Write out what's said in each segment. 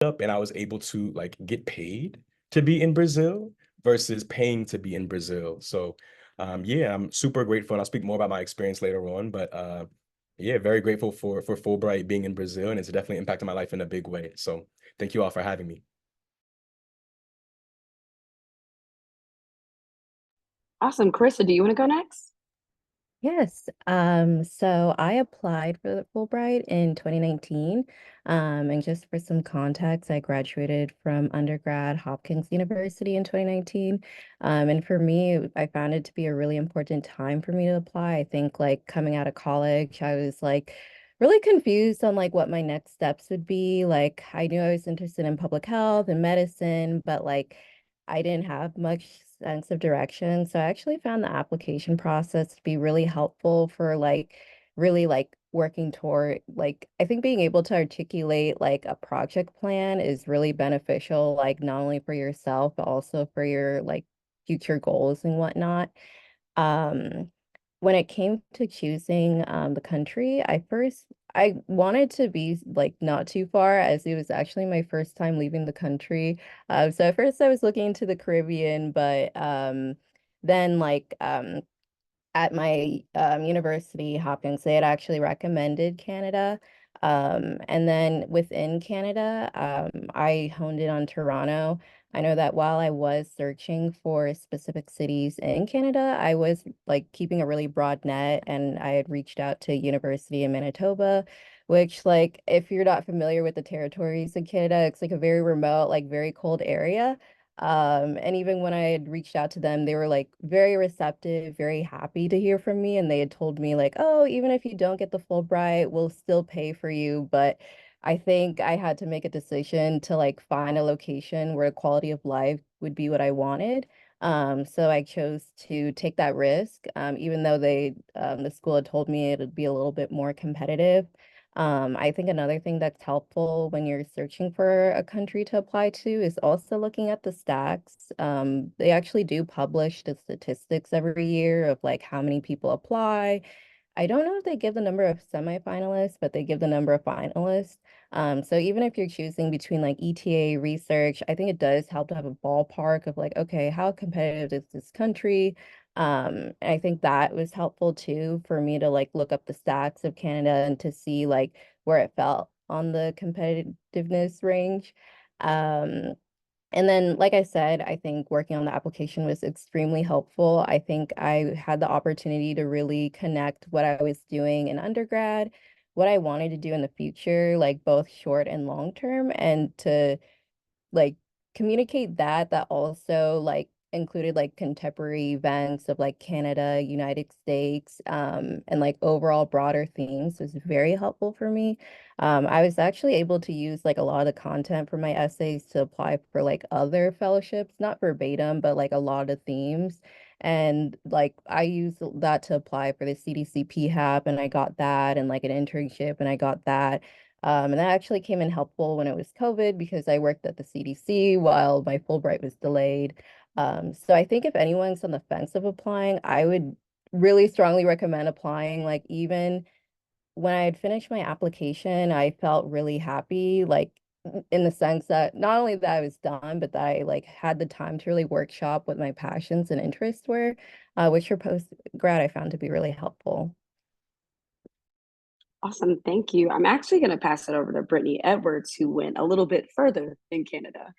up and I was able to like get paid to be in Brazil versus paying to be in Brazil. So yeah, I'm super grateful, and I'll speak more about my experience later on. But yeah, very grateful for Fulbright being in Brazil, and it's definitely impacted my life in a big way. So thank you all for having me. Awesome. Karissa, do you want to go next? Yes. So I applied for the Fulbright in 2019. And just for some context, I graduated from undergrad Hopkins University in 2019. And for me, I found it to be a really important time for me to apply. I think like coming out of college, I was like really confused on like what my next steps would be. Like I knew I was interested in public health and medicine, but like I didn't have much sense of direction. So I actually found the application process to be really helpful for like really like working toward like I think being able to articulate like a project plan is really beneficial, like not only for yourself, but also for your like future goals and whatnot. Um, when it came to choosing the country, I wanted to be like not too far as it was actually my first time leaving the country. So at first I was looking into the Caribbean, but then at my university, Hopkins, they had actually recommended Canada. And then within Canada, I honed in on Toronto. I know that while I was searching for specific cities in Canada, I was like keeping a really broad net, and I had reached out to University in Manitoba, which like if you're not familiar with the territories in Canada, it's like a very remote, like very cold area. And even when I had reached out to them, they were like very receptive, very happy to hear from me. And they had told me like, oh, even if you don't get the Fulbright, we'll still pay for you. But I think I had to make a decision to like find a location where quality of life would be what I wanted. So I chose to take that risk, even though the school had told me it would be a little bit more competitive. I think another thing that's helpful when you're searching for a country to apply to is also looking at the stacks. They actually do publish the statistics every year of like how many people apply. I don't know if they give the number of semifinalists, but they give the number of finalists. So even if you're choosing between like ETA research, I think it does help to have a ballpark of like, okay, how competitive is this country? And I think that was helpful too for me to like look up the stats of Canada and to see like where it felt on the competitiveness range. Um, and then, like I said, I think working on the application was extremely helpful. I think I had the opportunity to really connect what I was doing in undergrad, what I wanted to do in the future, like both short and long term, and to like communicate that also like included like contemporary events of like Canada, United States, and like overall broader themes was very helpful for me. I was actually able to use like a lot of the content for my essays to apply for like other fellowships, not verbatim, but like a lot of themes. And like I used that to apply for the CDC PHAP, and I got that, and like an internship, and I got that. And that actually came in helpful when it was COVID because I worked at the CDC while my Fulbright was delayed. So I think if anyone's on the fence of applying, I would really strongly recommend applying. Like even when I had finished my application, I felt really happy, like in the sense that not only that I was done, but that I like had the time to really workshop what my passions and interests were, which for post grad I found to be really helpful. Awesome. Thank you. I'm actually going to pass it over to Brittany Edwards, who went a little bit further in Canada.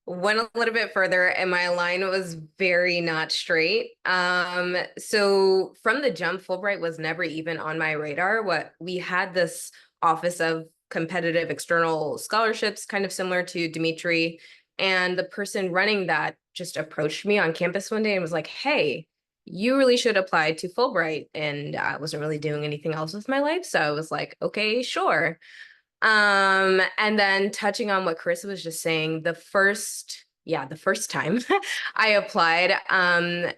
Went a little bit further and my line was very not straight. So from the jump, Fulbright was never even on my radar. What we had this Office of Competitive External Scholarships, kind of similar to Dimetri, and the person running that just approached me on campus one day and was like, hey, you really should apply to Fulbright. And I wasn't really doing anything else with my life. So I was like, okay, sure. And then touching on what Karissa was just saying, the first time I applied,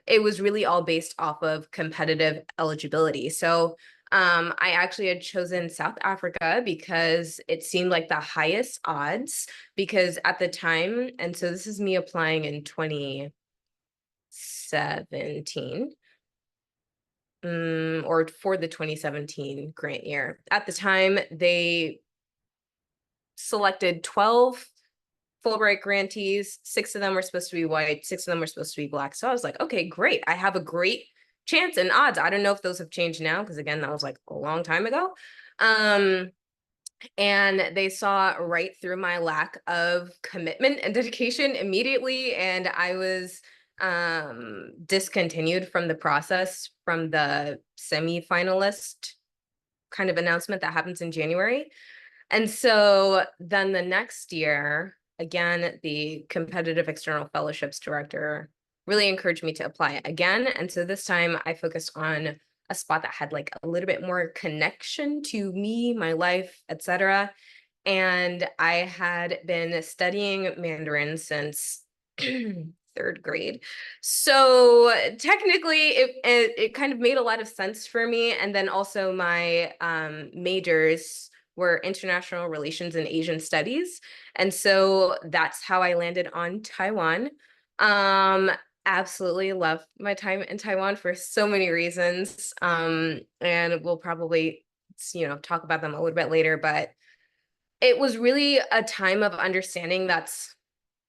it was really all based off of competitive eligibility. So I actually had chosen South Africa because it seemed like the highest odds, because at the time, and so this is me applying in 2017, or for the 2017 grant year. At the time, they selected 12 Fulbright grantees. 6 of them were supposed to be white, 6 of them were supposed to be Black. So I was like, okay, great. I have a great chance and odds. I don't know if those have changed now, because again, that was like a long time ago. And they saw right through my lack of commitment and dedication immediately. And I was discontinued from the process from the semi-finalist kind of announcement that happens in January. And so then the next year, again, the competitive external fellowships director really encouraged me to apply again. And so this time I focused on a spot that had like a little bit more connection to me, my life, etc. And I had been studying Mandarin since 3rd grade. So technically it kind of made a lot of sense for me. And then also my majors were international relations and Asian studies. And so that's how I landed on Taiwan. Absolutely love my time in Taiwan for so many reasons. And we'll probably, talk about them a little bit later, but it was really a time of understanding that's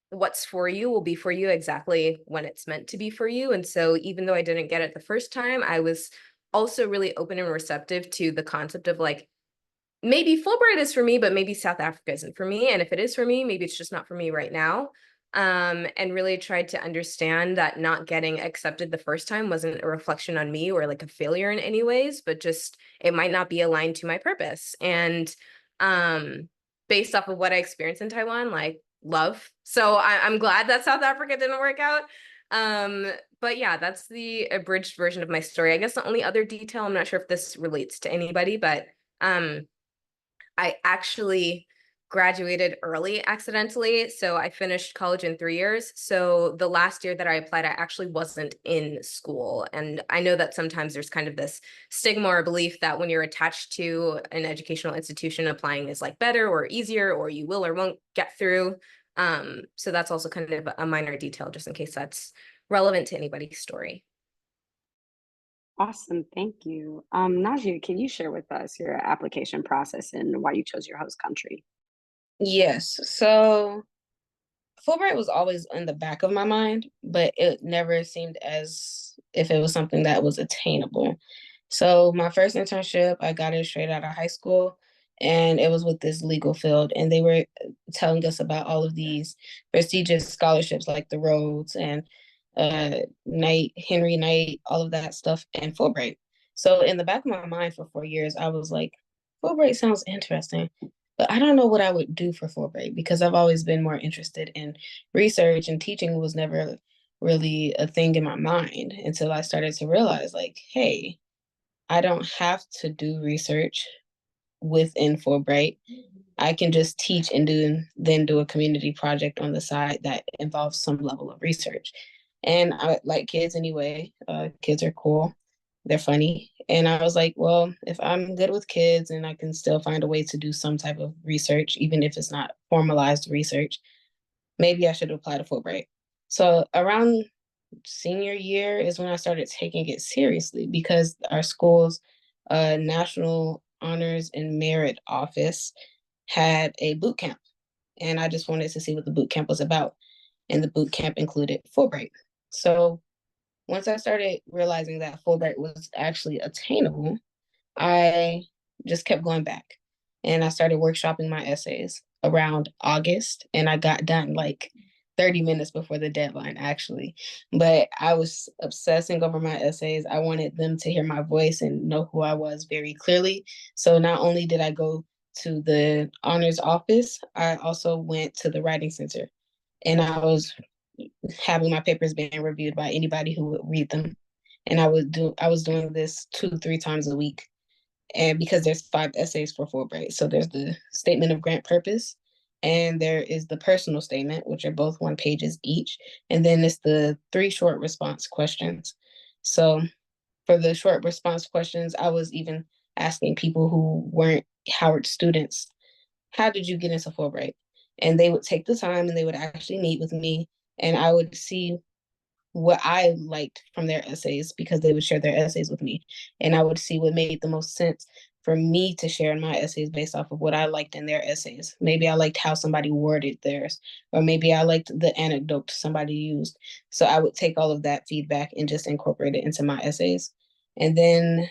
what's for you will be for you exactly when it's meant to be for you. And so even though I didn't get it the first time, I was also really open and receptive to the concept of like, maybe Fulbright is for me, but maybe South Africa isn't for me. And if it is for me, maybe it's just not for me right now. And really tried to understand that not getting accepted the first time wasn't a reflection on me or like a failure in any ways, but just it might not be aligned to my purpose. And based off of what I experienced in Taiwan, like love. So I'm glad that South Africa didn't work out. But yeah, that's the abridged version of my story. I guess the only other detail, I'm not sure if this relates to anybody, but I actually graduated early accidentally. So I finished college in 3 years. So the last year that I applied, I actually wasn't in school. And I know that sometimes there's kind of this stigma or belief that when you're attached to an educational institution, applying is like better or easier, or you will or won't get through. So that's also kind of a minor detail, just in case that's relevant to anybody's story. Awesome, thank you. Nagea, can you share with us your application process and why you chose your host country? Yes, so Fulbright was always in the back of my mind, but it never seemed as if it was something that was attainable. So my first internship, I got it straight out of high school, and it was with this legal field, and they were telling us about all of these prestigious scholarships like the Rhodes and Henry Knight, all of that stuff, and Fulbright. So in the back of my mind for 4 years, I was like, Fulbright sounds interesting, but I don't know what I would do for Fulbright because I've always been more interested in research, and teaching was never really a thing in my mind until I started to realize like, hey, I don't have to do research within Fulbright. I can just teach and then do a community project on the side that involves some level of research. And I like kids anyway. Kids are cool. They're funny. And I was like, well, if I'm good with kids and I can still find a way to do some type of research, even if it's not formalized research, maybe I should apply to Fulbright. So around senior year is when I started taking it seriously because our school's National Honors and Merit Office had a boot camp. And I just wanted to see what the boot camp was about. And the boot camp included Fulbright. So once I started realizing that Fulbright was actually attainable, I just kept going back. And I started workshopping my essays around August, and I got done like 30 minutes before the deadline, actually. But I was obsessing over my essays. I wanted them to hear my voice and know who I was very clearly. So not only did I go to the honors office, I also went to the writing center. And I was having my papers being reviewed by anybody who would read them. And I was doing this 2-3 times a week. And because there's 5 essays for Fulbright. So there's the statement of grant purpose, and there is the personal statement, which are both 1 pages each. And then it's the 3 short response questions. So for the short response questions, I was even asking people who weren't Howard students, how did you get into Fulbright? And they would take the time and they would actually meet with me, and I would see what I liked from their essays because they would share their essays with me, and I would see what made the most sense for me to share in my essays based off of what I liked in their essays. Maybe I liked how somebody worded theirs, or maybe I liked the anecdote somebody used. So I would take all of that feedback and just incorporate it into my essays. And then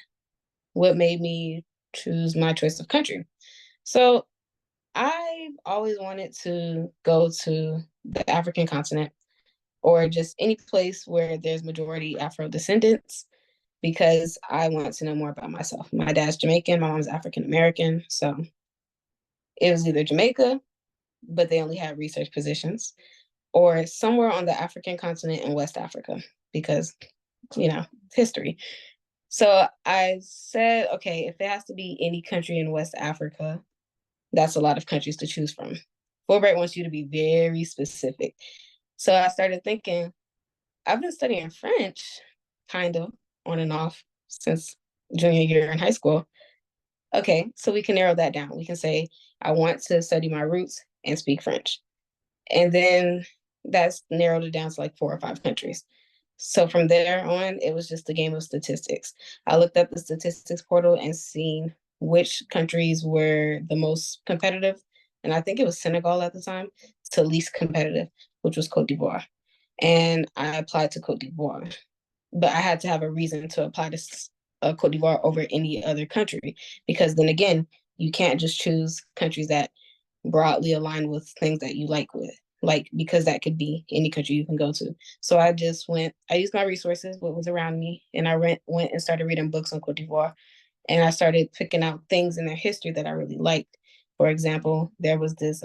what made me choose my choice of country? So I've always wanted to go to the African continent, or just any place where there's majority Afro descendants, because I want to know more about myself. My dad's Jamaican, my mom's African American. So it was either Jamaica, but they only had research positions, or somewhere on the African continent in West Africa, because, history. So I said, okay, if it has to be any country in West Africa, that's a lot of countries to choose from. Fulbright wants you to be very specific. So I started thinking, I've been studying French, kind of on and off, since junior year in high school. Okay, so we can narrow that down. We can say, I want to study my roots and speak French. And then that's narrowed it down to like 4 or 5 countries. So from there on, it was just a game of statistics. I looked up the statistics portal and seen which countries were the most competitive. And I think it was Senegal at the time, to least competitive, which was Cote d'Ivoire. And I applied to Cote d'Ivoire. But I had to have a reason to apply to Cote d'Ivoire over any other country, because then again, you can't just choose countries that broadly align with things that you like, because that could be any country you can go to. So I used my resources, what was around me, and I went and started reading books on Cote d'Ivoire. And I started picking out things in their history that I really liked. For example, there was this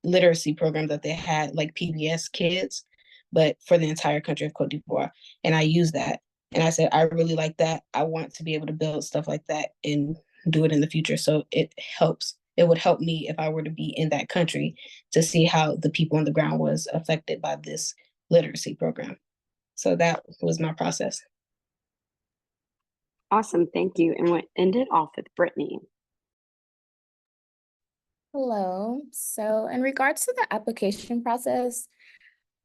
literacy program that they had, like PBS Kids, but for the entire country of Cote d'Ivoire. And I used that. And I said, I really like that. I want to be able to build stuff like that and do it in the future. So it would help me if I were to be in that country, to see how the people on the ground was affected by this literacy program. So that was my process. Awesome, thank you. And we'll end it off with Brittany. Hello. So in regards to the application process,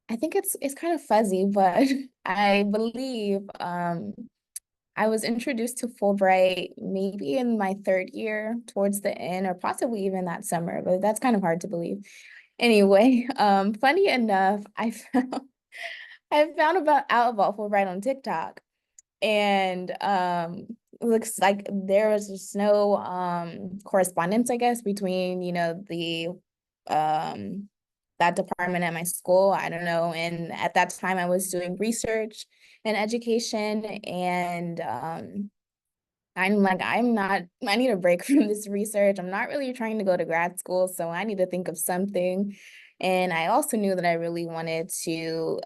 I think it's kind of fuzzy, but I believe I was introduced to Fulbright maybe in my 3rd year, towards the end, or possibly even that summer, but that's kind of hard to believe. Anyway, funny enough, I found out about Fulbright on TikTok, and it looks like there was just no correspondence, I guess, between the that department at my school. I don't know. And at that time I was doing research and education, and I need a break from this research. I'm not really trying to go to grad school, so I need to think of something. And I also knew that I really wanted to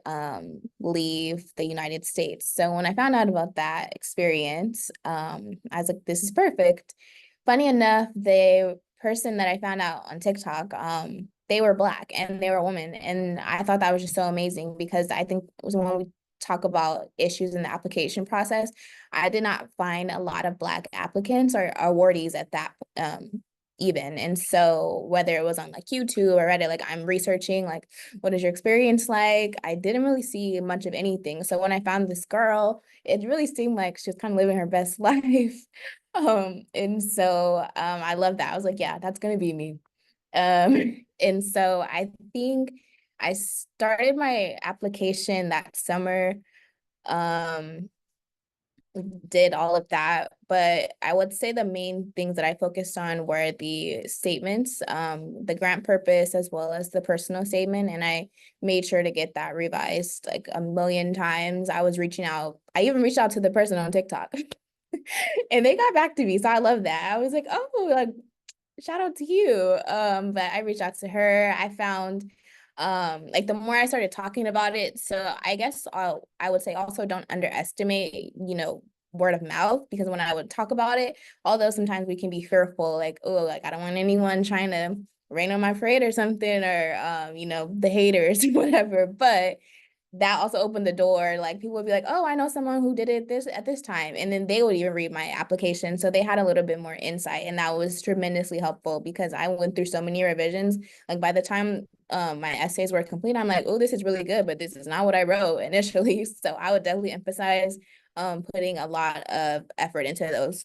leave the United States. So when I found out about that experience, I was like, this is perfect. Funny enough, the person that I found out on TikTok, they were Black and they were a woman. And I thought that was just so amazing, because I think it was when we talk about issues in the application process, I did not find a lot of Black applicants or awardees at that even. And so whether it was on like YouTube or Reddit, like I'm researching, like, what is your experience like? I didn't really see much of anything. So when I found this girl, it really seemed like she was kind of living her best life. And so I love that. I was like, yeah, that's gonna be me. And so I think I started my application that summer, did all of that, but I would say the main things that I focused on were the statements, the grant purpose, as well as the personal statement. And I made sure to get that revised like a million times. I even reached out to the person on TikTok and they got back to me. So I love that. I was like, oh, like, shout out to you. But I reached out to her. I found like the more I started talking about it, so I guess I would say also don't underestimate, word of mouth, because when I would talk about it, although sometimes we can be fearful, like, oh, like I don't want anyone trying to rain on my parade or something, or the haters or whatever, but that also opened the door. Like people would be like, oh, I know someone who did it at this time. And then they would even read my application. So they had a little bit more insight. And that was tremendously helpful, because I went through so many revisions. Like by the time my essays were complete, I'm like, oh, this is really good, but this is not what I wrote initially. So I would definitely emphasize putting a lot of effort into those.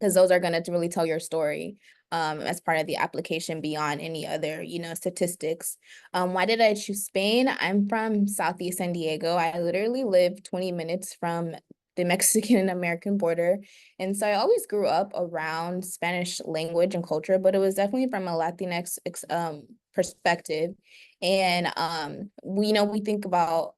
because those are going to really tell your story as part of the application beyond any other, statistics. Why did I choose Spain? I'm from Southeast San Diego. I literally live 20 minutes from the Mexican and American border. And so I always grew up around Spanish language and culture, but it was definitely from a Latinx perspective. And we think about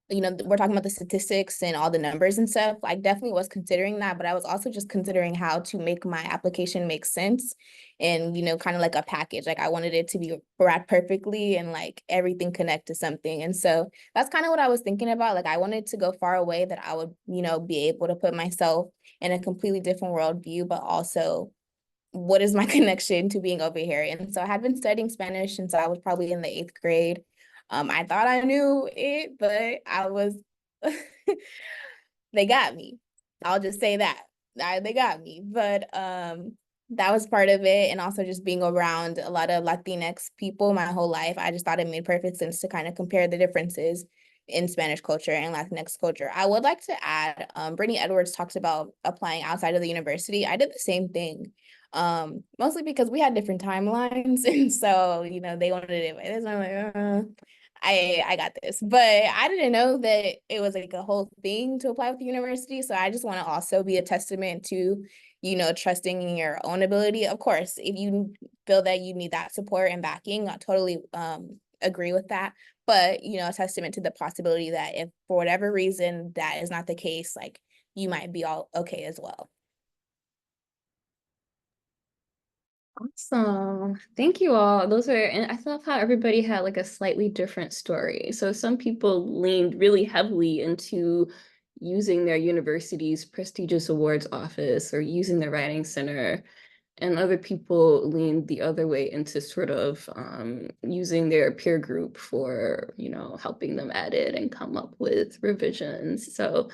we're talking about the statistics and all the numbers and stuff. I definitely was considering that, but I was also just considering how to make my application make sense and, kind of like a package. Like I wanted it to be wrapped perfectly and like everything connect to something. And so that's kind of what I was thinking about. Like I wanted to go far away that I would, be able to put myself in a completely different worldview, but also what is my connection to being over here? And so I had been studying Spanish since I was probably in the 8th grade. I thought I knew it, but I was, they got me. I'll just say that. They got me. But that was part of it. And also just being around a lot of Latinx people my whole life, I just thought it made perfect sense to kind of compare the differences in Spanish culture and Latinx culture. I would like to add, Brittany Edwards talks about applying outside of the university. I did the same thing. Mostly because we had different timelines. And so, they wanted it like this. I'm like, I got this. But I didn't know that it was like a whole thing to apply with the university. So I just want to also be a testament to, trusting in your own ability. Of course, if you feel that you need that support and backing, I totally agree with that. But, a testament to the possibility that if for whatever reason that is not the case, like you might be all okay as well. Awesome. Thank you all. And I love how everybody had like a slightly different story. So some people leaned really heavily into using their university's prestigious awards office or using the writing center. And other people leaned the other way into sort of using their peer group for, helping them edit and come up with revisions. So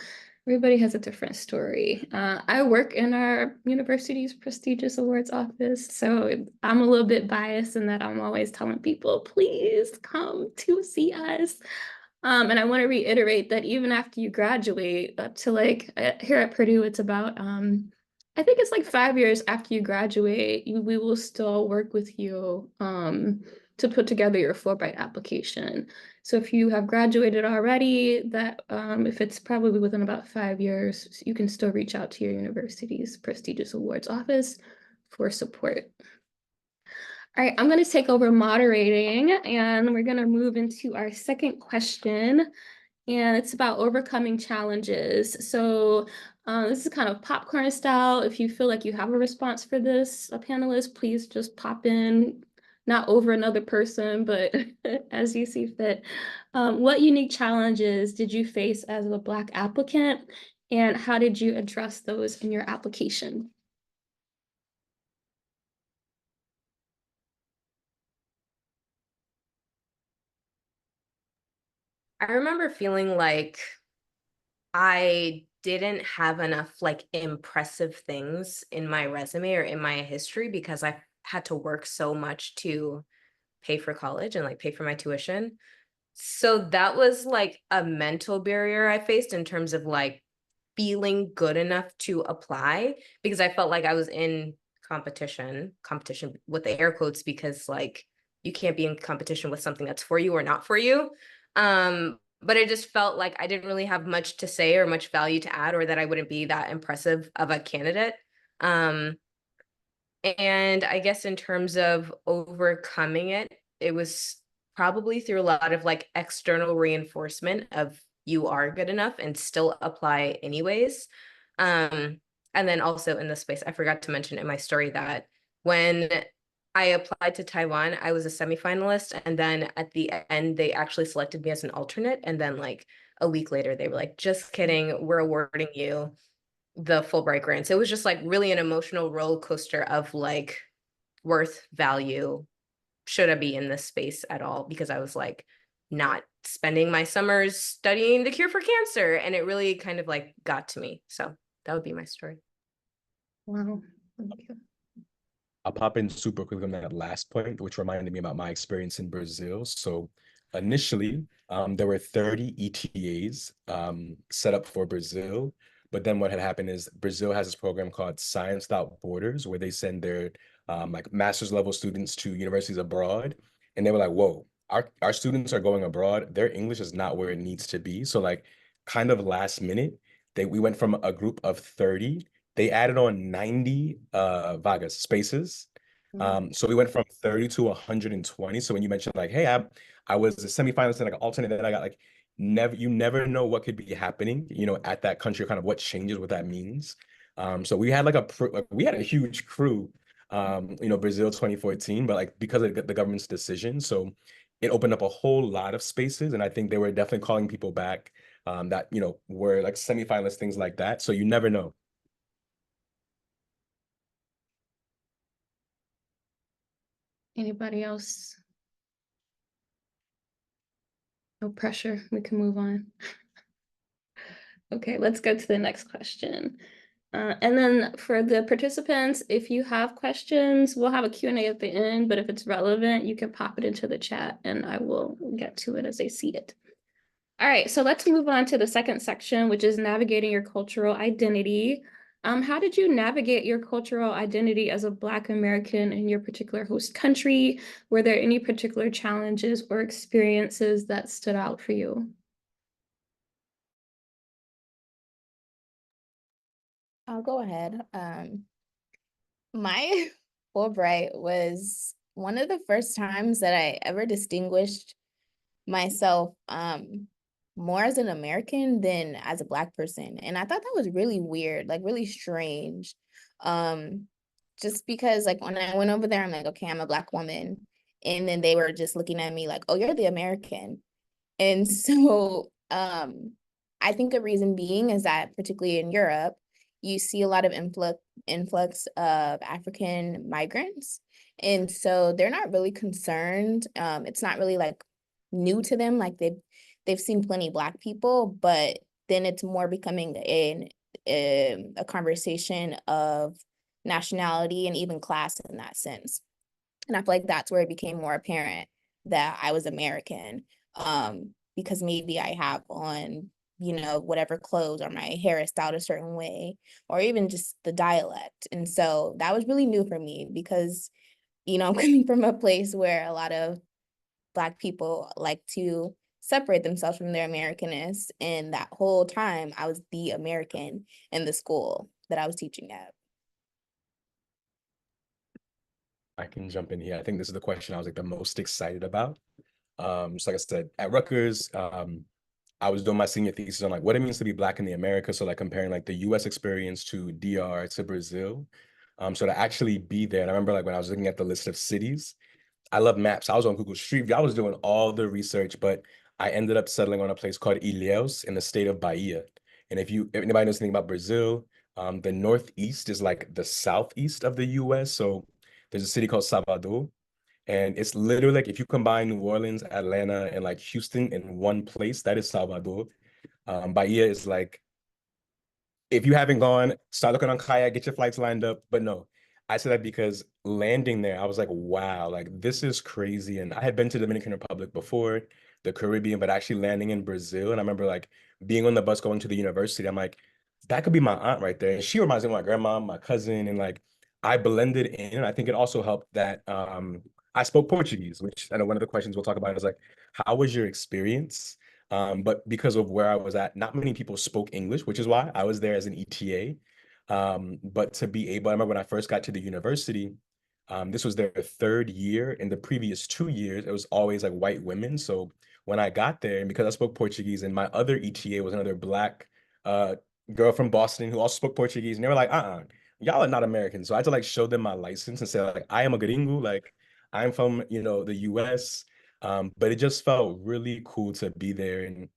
everybody has a different story. I work in our university's prestigious awards office, so I'm a little bit biased in that I'm always telling people, please come to see us. And I want to reiterate that even after you graduate, up to like here at Purdue, it's about I think it's like 5 years after you graduate, we will still work with you to put together your Fulbright application. So if you have graduated already, that if it's probably within about 5 years, you can still reach out to your university's prestigious awards office for support. All right, I'm going to take over moderating, and we're going to move into our second question. And it's about overcoming challenges. So this is kind of popcorn style. If you feel like you have a response for this, panelist, please just pop in, not over another person, but as you see fit. What unique challenges did you face as a Black applicant, and how did you address those in your application? I remember feeling like I didn't have enough like impressive things in my resume or in my history because I had to work so much to pay for college and like pay for my tuition. So that was like a mental barrier I faced in terms of like feeling good enough to apply, because I felt like I was in competition with the air quotes, because like you can't be in competition with something that's for you or not for you. But it just felt like I didn't really have much to say or much value to add, or that I wouldn't be that impressive of a candidate. And I guess in terms of overcoming it, it was probably through a lot of like external reinforcement of you are good enough and still apply anyways. And then also in this space, I forgot to mention in my story that when I applied to Taiwan, I was a semifinalist, and then at the end, they actually selected me as an alternate. And then like a week later, they were like, just kidding, we're awarding you the Fulbright grant. So it was just like really an emotional roller coaster of like worth, value, should I be in this space at all? Because I was like not spending my summers studying the cure for cancer. And it really kind of like got to me. So that would be my story. Wow, thank you. I'll pop in super quick on that last point, which reminded me about my experience in Brazil. So initially, there were 30 ETAs set up for Brazil, But then what had happened is Brazil has this program called Science Without Borders, where they send their like master's level students to universities abroad. And they were like, whoa, our students are going abroad. Their English is not where it needs to be. So like kind of last minute, we went from a group of 30, they added on 90 vagas, spaces. So we went from 30 to 120. So when you mentioned like, hey, I was a semifinalist and like an alternate, then I got like you never know what could be happening, you know, at that country, kind of what changes, what that means. So we had like we had a huge crew, you know, Brazil 2014, but like because of the government's decision, so it opened up a whole lot of spaces, and I think they were definitely calling people back that, you know, were like semifinalists, things like that. So you never know. Anybody else? No pressure. We can move on. Okay, let's go to the next question. And then for the participants, if you have questions, we'll have a Q&A at the end, but if it's relevant, you can pop it into the chat and I will get to it as I see it. All right, so let's move on to the second section, which is navigating your cultural identity. How did you navigate your cultural identity as a Black American in your particular host country? Were there any particular challenges or experiences that stood out for you? I'll go ahead. My Fulbright was one of the first times that I ever distinguished myself more as an American than as a Black person. And I thought that was really weird, like really strange. Just because like when I went over there, I'm like, okay, I'm a Black woman. And then they were just looking at me like, oh, you're the American. And so I think a reason being is that particularly in Europe, you see a lot of influx of African migrants. And so they're not really concerned. It's not really like new to them. Like they've seen plenty Black people, but then it's more becoming a conversation of nationality and even class in that sense. And I feel like that's where it became more apparent that I was American, because maybe I have on, you know, whatever clothes or my hair is styled a certain way, or even just the dialect. And so that was really new for me because, you know, I'm coming from a place where a lot of Black people like to separate themselves from their Americanness. And that whole time I was the American in the school that I was teaching at. I can jump in here. I think this is the question I was like the most excited about. So like I said, at Rutgers, I was doing my senior thesis on like what it means to be Black in the Americas. So like comparing like the US experience to DR to Brazil. So to actually be there, and I remember like when I was looking at the list of cities, I love maps. I was on Google Street View. I was doing all the research, but I ended up settling on a place called Ilhéus in the state of Bahia. And if anybody knows anything about Brazil, the Northeast is like the Southeast of the US. So there's a city called Salvador. And it's literally like if you combine New Orleans, Atlanta, and like Houston in one place, that is Salvador. Bahia is like, if you haven't gone, start looking on Kayak, get your flights lined up. But no, I said that because landing there, I was like, wow, like this is crazy. And I had been to the Dominican Republic before, the Caribbean, but actually landing in Brazil. And I remember like being on the bus going to the university. I'm like, that could be my aunt right there. And she reminds me of my grandma, my cousin, and like I blended in. And I think it also helped that I spoke Portuguese, which I know one of the questions we'll talk about is like, how was your experience? But because of where I was at, not many people spoke English, which is why I was there as an ETA. But to be able, I remember when I first got to the university, this was their third year. In the previous 2 years, it was always like white women. So when I got there, and because I spoke Portuguese, and my other ETA was another Black girl from Boston who also spoke Portuguese, and they were like, y'all are not American. So I had to like show them my license and say like, I am a gringo, like I'm from, you know, the US. But it just felt really cool to be there. And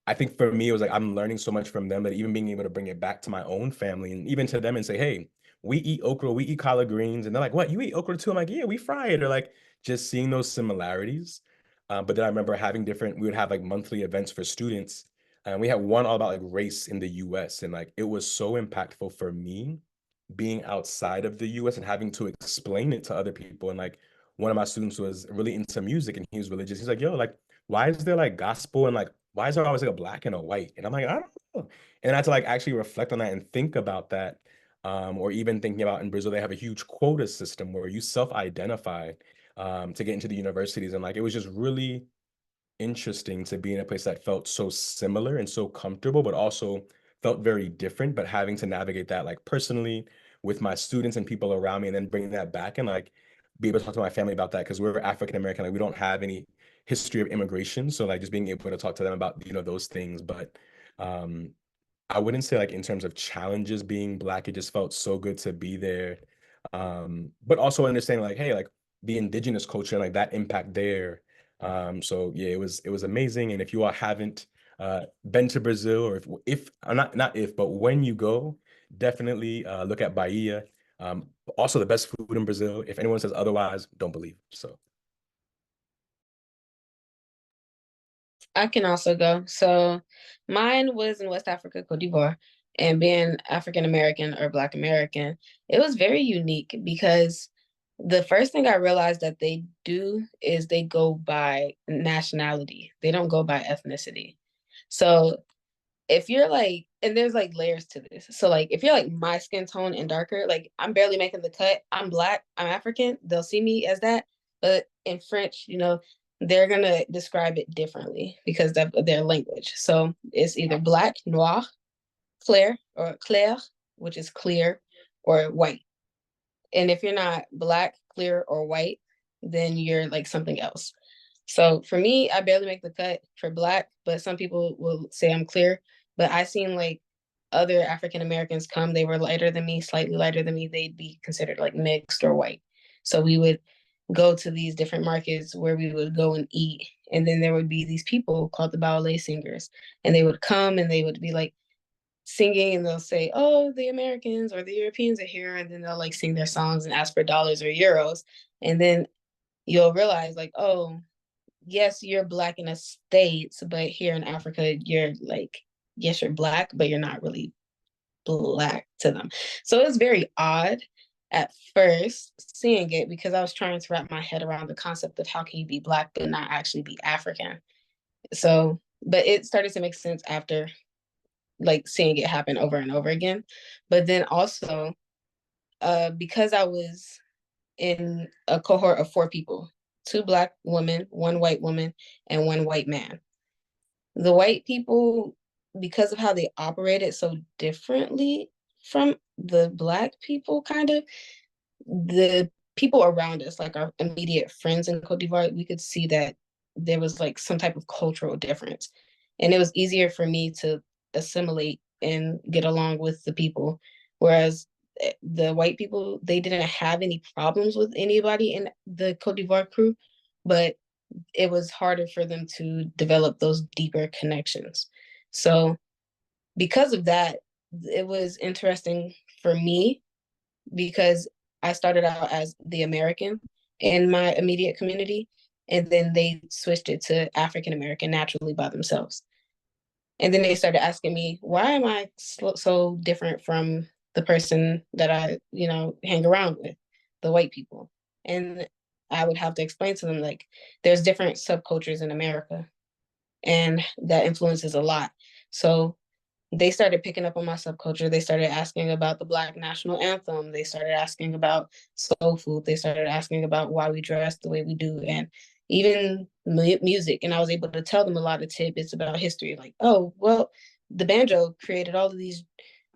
I think for me, it was like I'm learning so much from them that even being able to bring it back to my own family and even to them and say, hey, we eat okra, we eat collard greens. And they're like, what, you eat okra too? I'm like, yeah, we fry it. Or like just seeing those similarities. But then I remember having we would have like monthly events for students. And we had one all about like race in the US. And like it was so impactful for me being outside of the US and having to explain it to other people. And like one of my students was really into music and he was religious. He's like, yo, like, why is there like gospel and like why is there always like a black and a white? And I'm like, I don't know. And I had to like actually reflect on that and think about that. Or even thinking about in Brazil, they have a huge quota system where you self-identify to get into the universities. And like, it was just really interesting to be in a place that felt so similar and so comfortable, but also felt very different, but having to navigate that like personally with my students and people around me, and then bringing that back and like be able to talk to my family about that because we're African American, like we don't have any history of immigration. So like just being able to talk to them about, you know, those things. But um I wouldn't say like in terms of challenges being Black, it just felt so good to be there. But also understanding like, hey, like the indigenous culture and like that impact there. So yeah, it was amazing. And if you all haven't been to Brazil, or if not if, but when you go, definitely look at Bahia. Also the best food in Brazil. If anyone says otherwise, don't believe. So I can also go. So mine was in West Africa, Cote d'Ivoire, and being African American or Black American, it was very unique because the first thing I realized that they do is they go by nationality. They don't go by ethnicity. So if you're like, and there's like layers to this. So like if you're like my skin tone and darker, like I'm barely making the cut, I'm Black, I'm African, they'll see me as that. But in French, you know, they're gonna describe it differently because of their language. So it's either Black, noir, clair, which is clear, or white. And if you're not Black, clear, or white, then you're like something else. So for me, I barely make the cut for Black, but some people will say I'm clear. But I seen like other African Americans come, they were lighter than me, slightly lighter than me, they'd be considered like mixed or white. So we would go to these different markets where we would go and eat. And then there would be these people called the ballet singers. And they would come and they would be like singing and they'll say, oh, the Americans or the Europeans are here. And then they'll like sing their songs and ask for dollars or euros. And then you'll realize like, oh, yes, you're Black in the States, but here in Africa, you're like, yes, you're Black, but you're not really Black to them. So it's very odd at first seeing it because I was trying to wrap my head around the concept of how can you be Black but not actually be African. So, but it started to make sense after like seeing it happen over and over again. But then also, because I was in a cohort of 4 people, 2 Black women, 1 white woman, and 1 white man. The white people, because of how they operated so differently from the Black people, kind of, the people around us, like our immediate friends in Cote d'Ivoire, we could see that there was like some type of cultural difference. And it was easier for me to assimilate and get along with the people. Whereas the white people, they didn't have any problems with anybody in the Cote d'Ivoire crew, but it was harder for them to develop those deeper connections. So because of that, it was interesting for me because I started out as the American in my immediate community, and then they switched it to African American naturally by themselves. And then they started asking me, why am I so different from the person that I, you know, hang around with, the white people? And I would have to explain to them, like, there's different subcultures in America, and that influences a lot. So they started picking up on my subculture. They started asking about the Black national anthem. They started asking about soul food. They started asking about why we dress the way we do, and even music. And I was able to tell them a lot of tidbits about history, like, oh, well, the banjo created all of these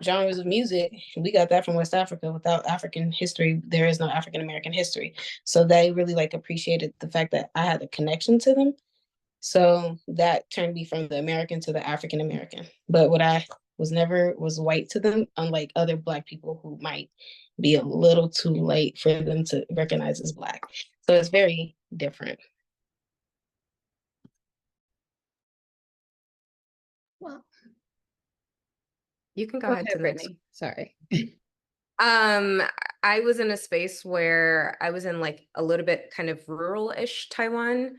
genres of music. We got that from West Africa. Without African history, there is no African American history. So they really like appreciated the fact that I had a connection to them. So that turned me from the American to the African American. But what I was never was white to them, unlike other Black people who might be a little too late for them to recognize as Black. So it's very different. Well, You can go go ahead ahead, to the next. Brittany. Sorry. I was in a space where I was in like a little bit kind of rural-ish Taiwan,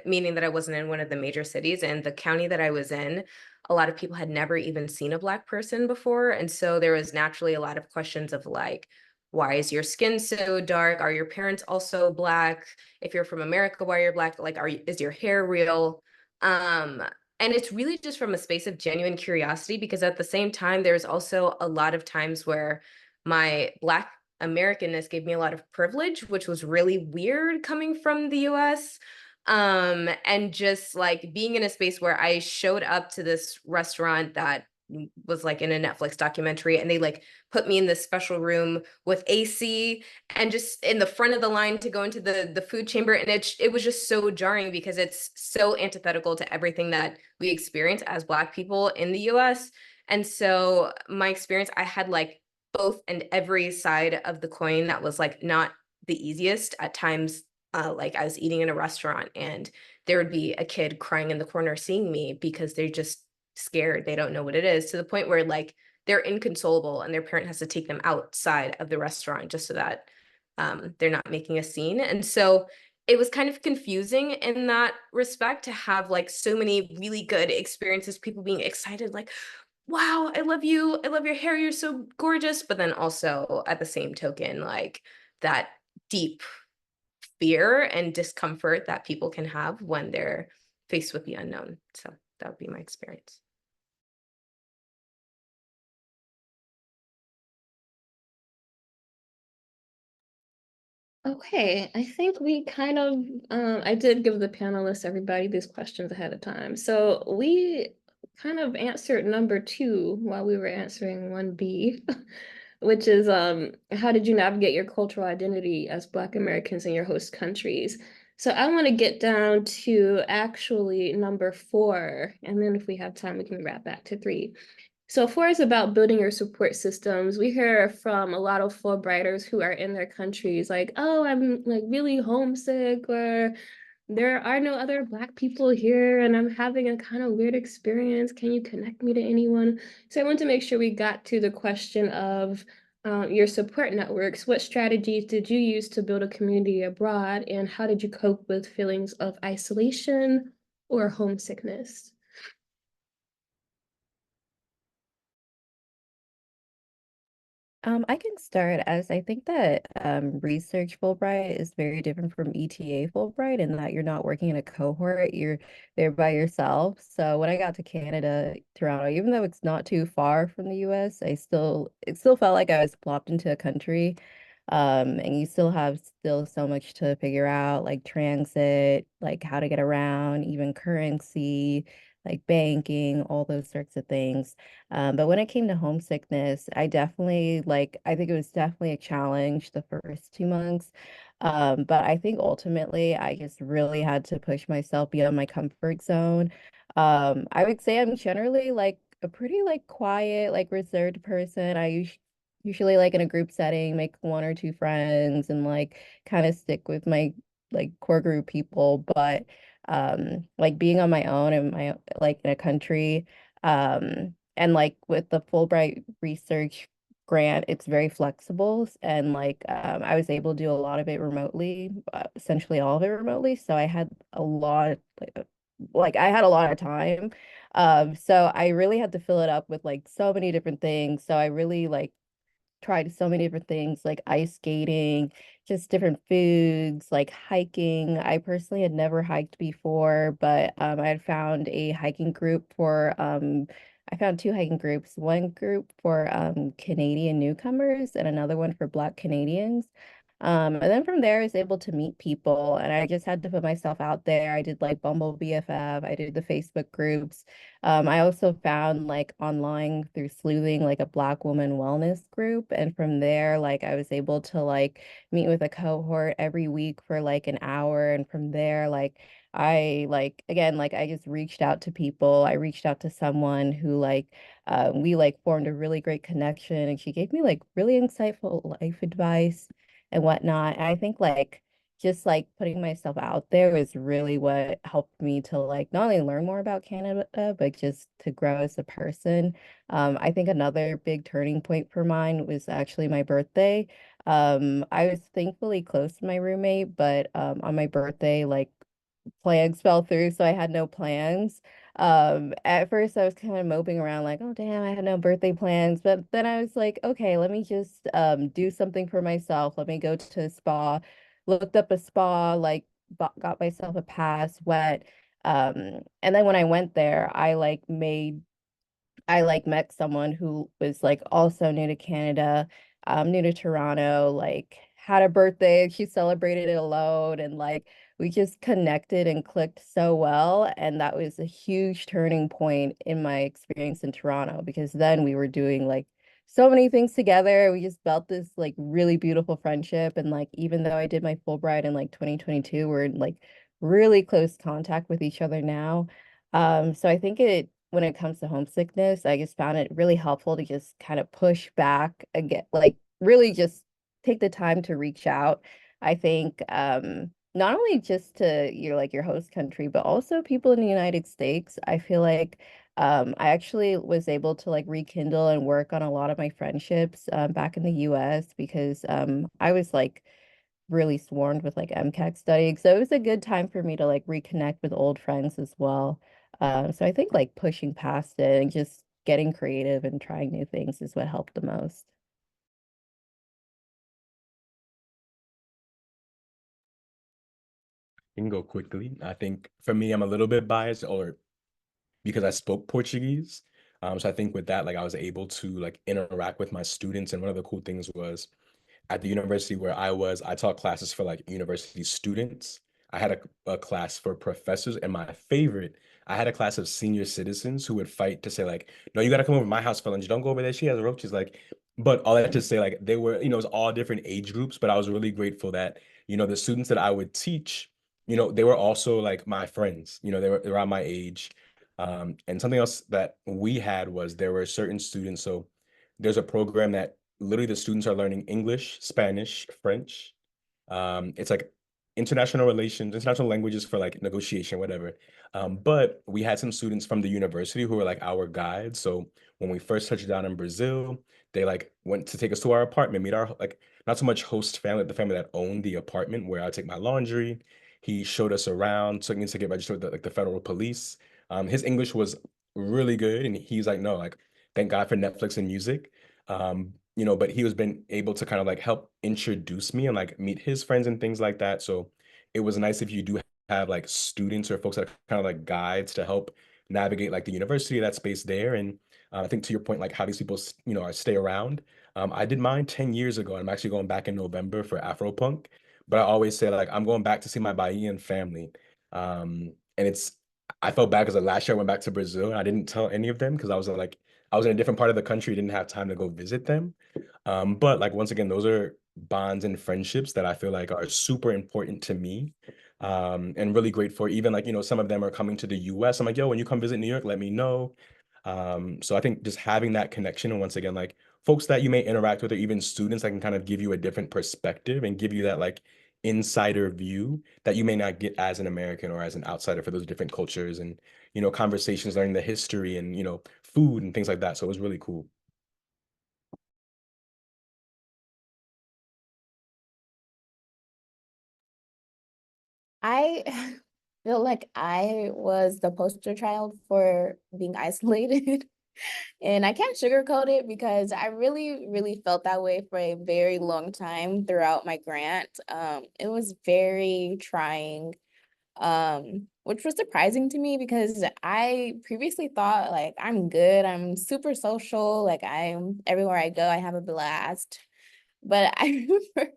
meaning that I wasn't in one of the major cities, and the county that I was in, a lot of people had never even seen a Black person before. And so there was naturally a lot of questions of like, why is your skin so dark? Are your parents also Black? If you're from America, why are you Black? Like, is your hair real? And it's really just from a space of genuine curiosity, because at the same time, there's also a lot of times where my Black Americanness gave me a lot of privilege, which was really weird coming from the US. And just like being in a space where I showed up to this restaurant that was like in a Netflix documentary, and they like put me in this special room with AC and just in the front of the line to go into the food chamber, and it was just so jarring because it's so antithetical to everything that we experience as Black people in the US. And so my experience, I had like both and every side of the coin that was like not the easiest at times. Like I was eating in a restaurant and there would be a kid crying in the corner seeing me because they're just scared. They don't know what it is, to the point where like they're inconsolable and their parent has to take them outside of the restaurant just so that they're not making a scene. And so it was kind of confusing in that respect to have like so many really good experiences, people being excited, like, wow, I love you. I love your hair. You're so gorgeous. But then also at the same token, like that deep fear and discomfort that people can have when they're faced with the unknown. So that would be my experience. Okay, I think we kind of, I did give the panelists, everybody, these questions ahead of time. So we kind of answered number 2 while we were answering 1B, which is how did you navigate your cultural identity as Black Americans in your host countries? So I want to get down to actually number 4, and then if we have time, we can wrap back to 3. So 4 is about building your support systems. We hear from a lot of Fulbrighters who are in their countries like, oh, I'm like really homesick, or there are no other Black people here and I'm having a kind of weird experience. Can you connect me to anyone? So I want to make sure we got to the question of your support networks. What strategies did you use to build a community abroad, and how did you cope with feelings of isolation or homesickness? I can start, as I think that research Fulbright is very different from ETA Fulbright in that you're not working in a cohort, you're there by yourself. So when I got to Canada, Toronto, even though it's not too far from the US, it still felt like I was plopped into a country. And you still have so much to figure out, like transit, like how to get around, even currency, like banking, all those sorts of things. But when it came to homesickness, I think it was definitely a challenge the first 2 months. But I think ultimately I just really had to push myself beyond my comfort zone. I would say I'm generally like a pretty like quiet, like reserved person. Usually like in a group setting, make 1 or 2 friends and like kind of stick with my like core group people. But like being on my own and my like in a country, and like with the Fulbright research grant, it's very flexible, and like I was able to do a lot of it remotely, essentially all of it remotely. So I had a lot like I had a lot of time. So I really had to fill it up with like so many different things. So I really like tried so many different things like ice skating, just different foods, like hiking. I personally had never hiked before, but I had found a hiking group for I found 2 hiking groups, one group for Canadian newcomers and another one for Black Canadians. And then from there, I was able to meet people, and I just had to put myself out there. I did like Bumble BFF, I did the Facebook groups. I also found like online through sleuthing like a Black woman wellness group. And from there, like I was able to like meet with a cohort every week for like an hour. And from there, like I like again, like I just reached out to people. I reached out to someone who like we like formed a really great connection, and she gave me like really insightful life advice and whatnot. And I think like just like putting myself out there is really what helped me to like not only learn more about Canada, but just to grow as a person. I think another big turning point for mine was actually my birthday. I was thankfully close to my roommate, but on my birthday, like plans fell through, so I had no plans. At first I was kind of moping around like, oh damn, I had no birthday plans. But then I was like, okay, let me just do something for myself. Let me go to a spa, looked up a spa, like got myself a pass, went. And then when I went there, I like met someone who was like also new to Canada, new to Toronto, like had a birthday, she celebrated it alone, and like we just connected and clicked so well. And that was a huge turning point in my experience in Toronto, because then we were doing like so many things together. We just built this like really beautiful friendship. And like even though I did my Fulbright in like 2022, we're in like really close contact with each other now. So I think when it comes to homesickness, I just found it really helpful to just kind of push back again, like really just take the time to reach out. I think not only just to your host country, but also people in the United States. I feel like I actually was able to like rekindle and work on a lot of my friendships back in the US, because I was like really swarmed with like MCAT studying. So it was a good time for me to like reconnect with old friends as well. So I think like pushing past it and just getting creative and trying new things is what helped the most. Can go quickly. I think for me, I'm a little bit biased, or because I spoke Portuguese. So I think with that, like I was able to like interact with my students. And one of the cool things was at the university where I was, I taught classes for like university students. I had a class for professors, and my favorite, I had a class of senior citizens who would fight to say like, no, you got to come over to my house for lunch. Don't go over there. She has roaches. Like, but all that to say like they were, it was all different age groups. But I was really grateful that the students that I would teach, they were also like my friends. They were around my age. And something else that we had was there were certain students. So there's a program that literally the students are learning English, Spanish, French. It's like international relations, international languages for like negotiation, whatever. But we had some students from the university who were like our guides. So when we first touched down in Brazil, they like went to take us to our apartment, meet our like not so much host family, the family that owned the apartment where I take my laundry. He showed us around, took me to get registered with the federal police. His English was really good, and he's like, no, like thank God for Netflix and music. But he was been able to kind of like help introduce me and like meet his friends and things like that. So it was nice if you do have like students or folks that are kind of like guides to help navigate like the university, that space there. And I think to your point, like how these people, are stay around. I did mine 10 years ago. I'm actually going back in November for Afropunk, but I always say like I'm going back to see my Bahian family. And I felt bad because last year I went back to Brazil and I didn't tell any of them because I was in a different part of the country, didn't have time to go visit them. But like once again, those are bonds and friendships that I feel like are super important to me. And really great for even like, some of them are coming to the US. I'm like, yo, when you come visit New York, let me know. So I think just having that connection, and once again, like folks that you may interact with or even students that can kind of give you a different perspective and give you that like insider view that you may not get as an American or as an outsider for those different cultures and, conversations, learning the history and, food and things like that. So it was really cool. I feel like I was the poster child for being isolated. And I can't sugarcoat it because I really, really felt that way for a very long time throughout my grant. It was very trying, which was surprising to me because I previously thought like I'm good, I'm super social, like I'm everywhere I go, I have a blast. But I remember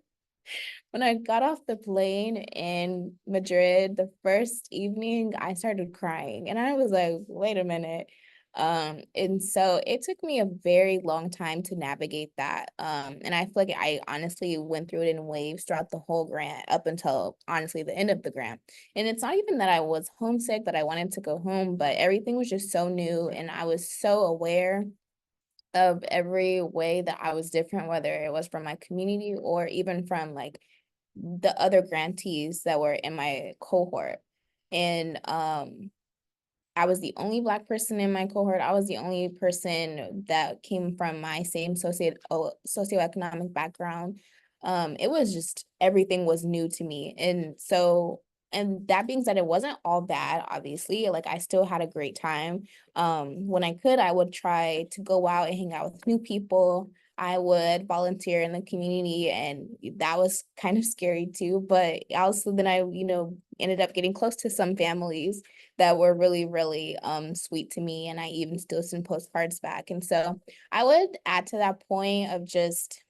when I got off the plane in Madrid, the first evening, I started crying. And I was like, wait a minute. And so it took me a very long time to navigate that. And I feel like I honestly went through it in waves throughout the whole grant up until honestly the end of the grant. And it's not even that I was homesick, that I wanted to go home, but everything was just so new. And I was so aware of every way that I was different, whether it was from my community or even from like the other grantees that were in my cohort. And I was the only Black person in my cohort. I was the only person that came from my same socioeconomic background. It was just everything was new to me. And that being said, it wasn't all bad, obviously. Like I still had a great time. When I could, I would try to go out and hang out with new people. I would volunteer in the community, and that was kind of scary too. But also then I, ended up getting close to some families that were really, really sweet to me, and I even still send postcards back. And so I would add to that point of just,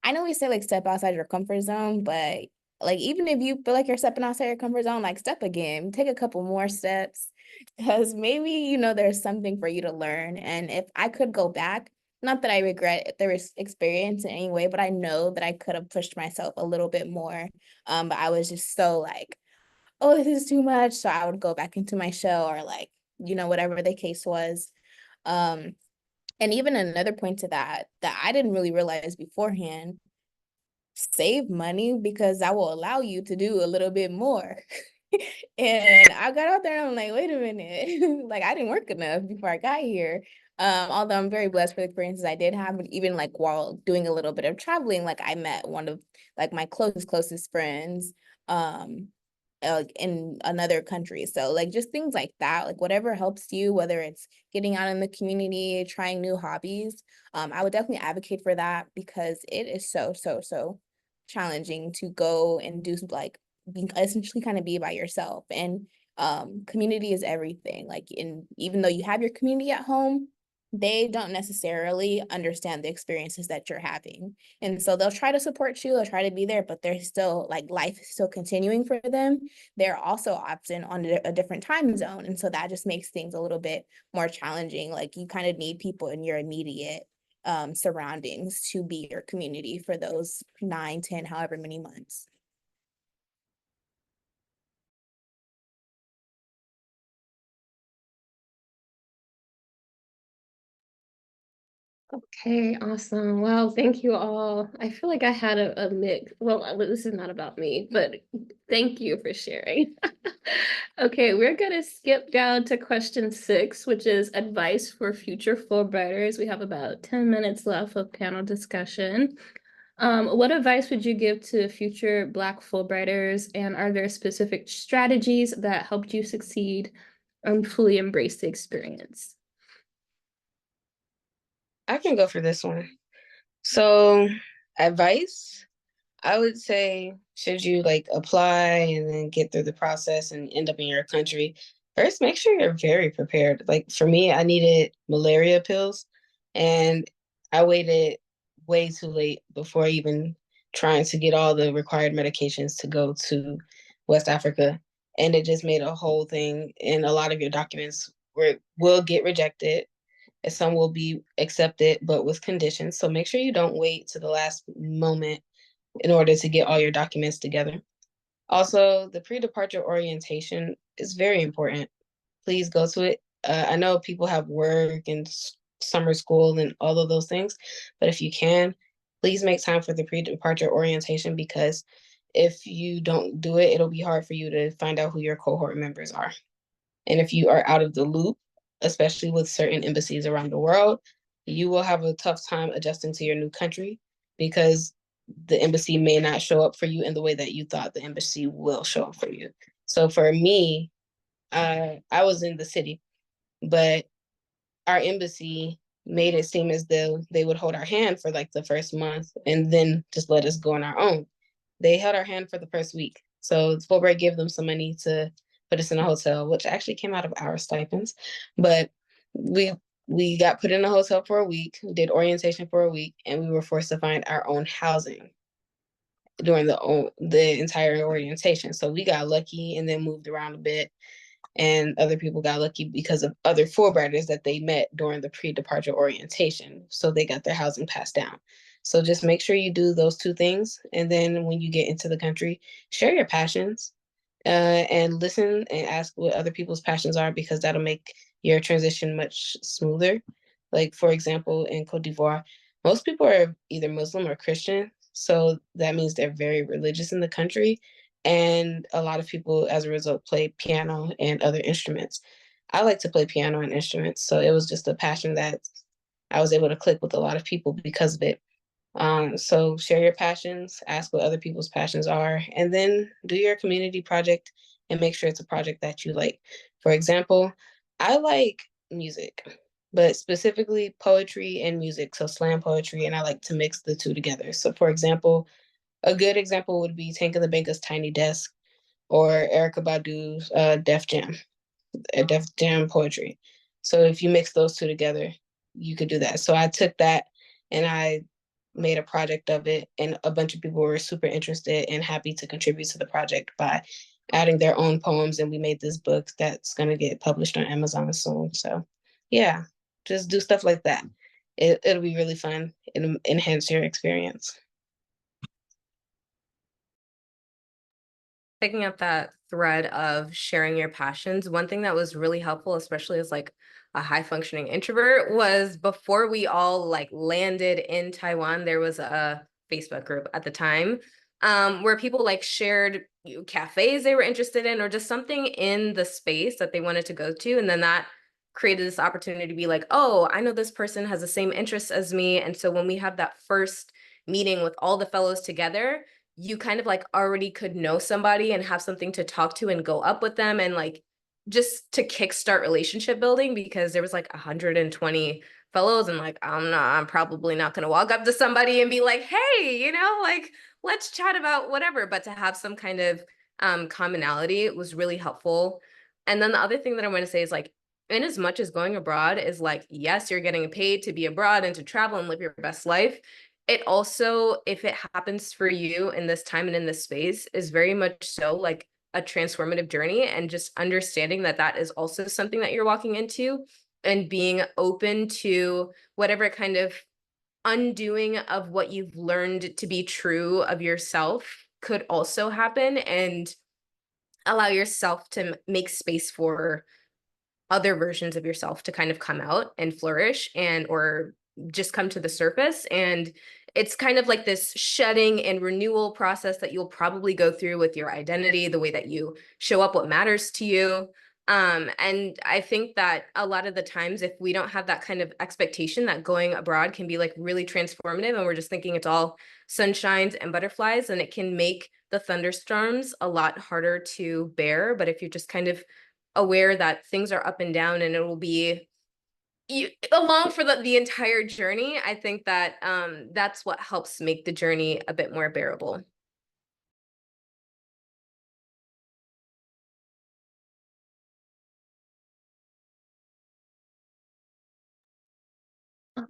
I know we say like step outside your comfort zone, but like even if you feel like you're stepping outside your comfort zone, like step again, take a couple more steps, because maybe there's something for you to learn. And if I could go back, not that I regret the experience in any way, but I know that I could have pushed myself a little bit more. But I was just so like, oh, this is too much. So I would go back into my shell, or like, whatever the case was. And even another point to that I didn't really realize beforehand, save money, because that will allow you to do a little bit more. And I got out there and I'm like, wait a minute, like I didn't work enough before I got here. Although I'm very blessed for the experiences I did have, but even like while doing a little bit of traveling, like I met one of like my closest friends in another country. So like just things like that, like whatever helps you, whether it's getting out in the community, trying new hobbies, I would definitely advocate for that, because it is so challenging to go and do like essentially kind of be by yourself. And community is everything. Like, even though you have your community at home, they don't necessarily understand the experiences that you're having. And so they'll try to support you, they'll try to be there, but they're still like, life is still continuing for them. They're also often on a different time zone. And so that just makes things a little bit more challenging. Like you kind of need people in your immediate surroundings to be your community for those 9, 10, however many months. Okay, awesome. Well, thank you all. I feel like I had a mix. Well, this is not about me, but thank you for sharing. Okay, we're gonna skip down to question 6, which is advice for future Fulbrighters. We have about 10 minutes left of panel discussion. What advice would you give to future Black Fulbrighters, and are there specific strategies that helped you succeed and fully embrace the experience? I can go for this one. So, advice, I would say, should you like apply and then get through the process and end up in your country, first make sure you're very prepared. Like for me, I needed malaria pills, and I waited way too late before even trying to get all the required medications to go to West Africa. And it just made a whole thing, and a lot of your documents will get rejected, and some will be accepted, but with conditions. So make sure you don't wait to the last moment in order to get all your documents together. Also, the pre-departure orientation is very important. Please go to it. I know people have work and summer school and all of those things, but if you can, please make time for the pre-departure orientation, because if you don't do it, it'll be hard for you to find out who your cohort members are. And if you are out of the loop, especially with certain embassies around the world, you will have a tough time adjusting to your new country, because the embassy may not show up for you in the way that you thought the embassy will show up for you. So for me, I was in the city, but our embassy made it seem as though they would hold our hand for like the first month and then just let us go on our own. They held our hand for the first week. So Fulbright gave them some money to put us in a hotel, which actually came out of our stipends. But we got put in a hotel for a week, did orientation for a week, and we were forced to find our own housing during the entire orientation. So we got lucky and then moved around a bit. And other people got lucky because of other Fulbrighters that they met during the pre-departure orientation. So they got their housing passed down. So just make sure you do those 2 things. And then when you get into the country, share your passions and listen and ask what other people's passions are, because that'll make your transition much smoother. Like, for example, in Cote d'Ivoire, most people are either Muslim or Christian. So that means they're very religious in the country. And a lot of people, as a result, play piano and other instruments. I like to play piano and instruments. So it was just a passion that I was able to click with a lot of people because of it. So share your passions, ask what other people's passions are, and then do your community project and make sure it's a project that you like. For example, I like music, but specifically poetry and music, so slam poetry, and I like to mix the two together. So for example, a good example would be Tank of the Banker's Tiny Desk or Erica Badu's Def Jam poetry. So if you mix those two together, you could do that. So I took that and I made a project of it, and a bunch of people were super interested and happy to contribute to the project by adding their own poems, and we made this book that's going to get published on Amazon soon. So yeah, just do stuff like that. It'll be really fun. It'll enhance your experience. Picking up that thread of sharing your passions, one thing that was really helpful, especially as like a high functioning introvert, was before we all like landed in Taiwan, there was a Facebook group at the time where people like shared cafes they were interested in, or just something in the space that they wanted to go to. And then that created this opportunity to be like, oh, I know this person has the same interests as me. And so when we have that first meeting with all the fellows together, you kind of like already could know somebody and have something to talk to and go up with them, and like just to kickstart relationship building, because there was like 120 fellows, and like I'm probably not going to walk up to somebody and be like, hey, you know, like let's chat about whatever, but to have some kind of commonality was really helpful. And then the other thing that I want to say is like, in as much as going abroad is like, yes, you're getting paid to be abroad and to travel and live your best life, it also, if it happens for you in this time and in this space, is very much so like a transformative journey, and just understanding that that is also something that you're walking into, and being open to whatever kind of undoing of what you've learned to be true of yourself could also happen, and allow yourself to make space for other versions of yourself to kind of come out and flourish, and or just come to the surface. And it's kind of like this shedding and renewal process that you'll probably go through with your identity, the way that you show up, what matters to you. And I think that a lot of the times, if we don't have that kind of expectation that going abroad can be like really transformative, and we're just thinking it's all sunshines and butterflies, then it can make the thunderstorms a lot harder to bear. But if you're just kind of aware that things are up and down, and it will be along for the entire journey, I think that that's what helps make the journey a bit more bearable.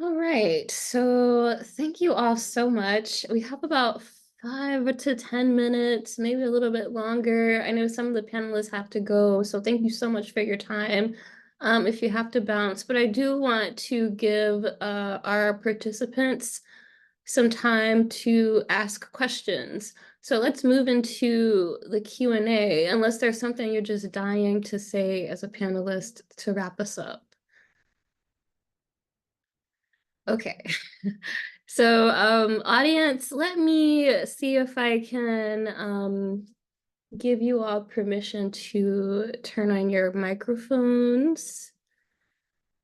All right, so thank you all so much. We have about 5 to 10 minutes, maybe a little bit longer. I know some of the panelists have to go, so thank you so much for your time. If you have to bounce, but I do want to give our participants some time to ask questions. So let's move into the Q&A, unless there's something you're just dying to say as a panelist to wrap us up. Okay. So audience, let me see if I can give you all permission to turn on your microphones,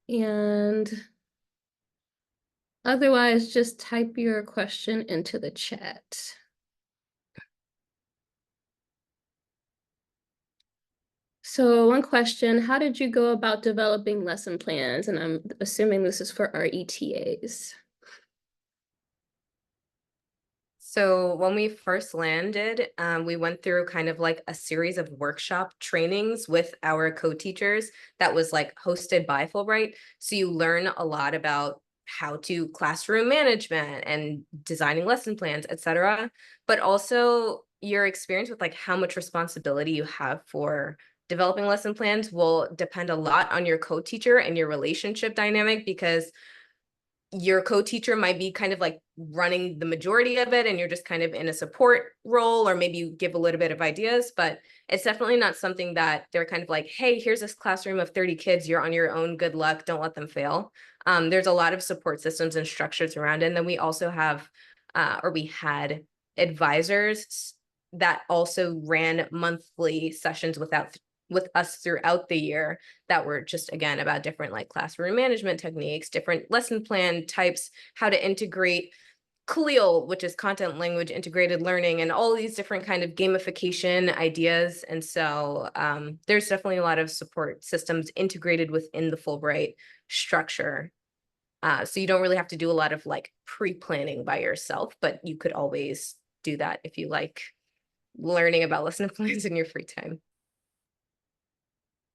and otherwise just type your question into the chat. So one question, how did you go about developing lesson plans? And I'm assuming this is for our ETAs. So when we first landed, we went through kind of like a series of workshop trainings with our co-teachers that was like hosted by Fulbright. So you learn a lot about how to classroom management and designing lesson plans, etc. But also your experience with like how much responsibility you have for developing lesson plans will depend a lot on your co-teacher and your relationship dynamic, because your co-teacher might be kind of like running the majority of it, and you're just kind of in a support role, or maybe you give a little bit of ideas, but it's definitely not something that they're kind of like, hey, here's this classroom of 30 kids, you're on your own, good luck, don't let them fail. There's a lot of support systems and structures around it. And then we also have, or we had advisors that also ran monthly sessions with us throughout the year that were just, again, about different like classroom management techniques, different lesson plan types, how to integrate CLEAL, which is content language integrated learning, and all these different kind of gamification ideas. And so there's definitely a lot of support systems integrated within the Fulbright structure. So you don't really have to do a lot of like pre-planning by yourself, but you could always do that if you like learning about lesson plans in your free time.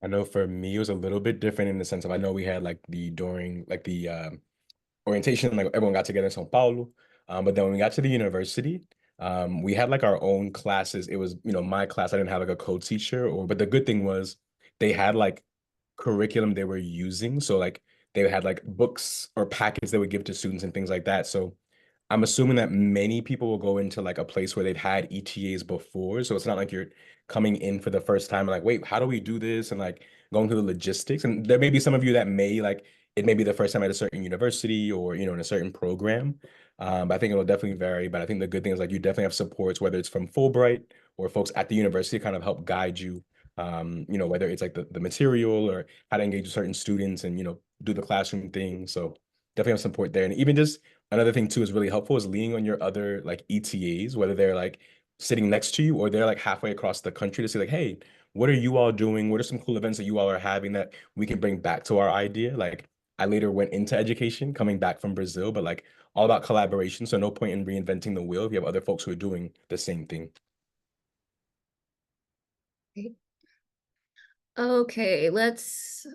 I know for me, it was a little bit different in the sense of I know we had like during like the orientation, like everyone got together in São Paulo. But then when we got to the university, we had like our own classes. It was, my class, I didn't have like a co-teacher but the good thing was they had like curriculum they were using. So like they had like books or packets they would give to students and things like that. So I'm assuming that many people will go into like a place where they've had ETAs before. So it's not like you're coming in for the first time and like, wait, how do we do this? And like going through the logistics. And there may be some of you that may like, it may be the first time at a certain university or, in a certain program. But I think it'll definitely vary. But I think the good thing is like you definitely have supports, whether it's from Fulbright or folks at the university kind of help guide you, whether it's like the material or how to engage with certain students and, do the classroom thing. So definitely have support there. And even just another thing too is really helpful is leaning on your other like ETAs, whether they're like sitting next to you or they're like halfway across the country to say like, hey, what are you all doing? What are some cool events that you all are having that we can bring back to our idea? Like I later went into education coming back from Brazil, but like all about collaboration. So no point in reinventing the wheel if you have other folks who are doing the same thing. Okay, let's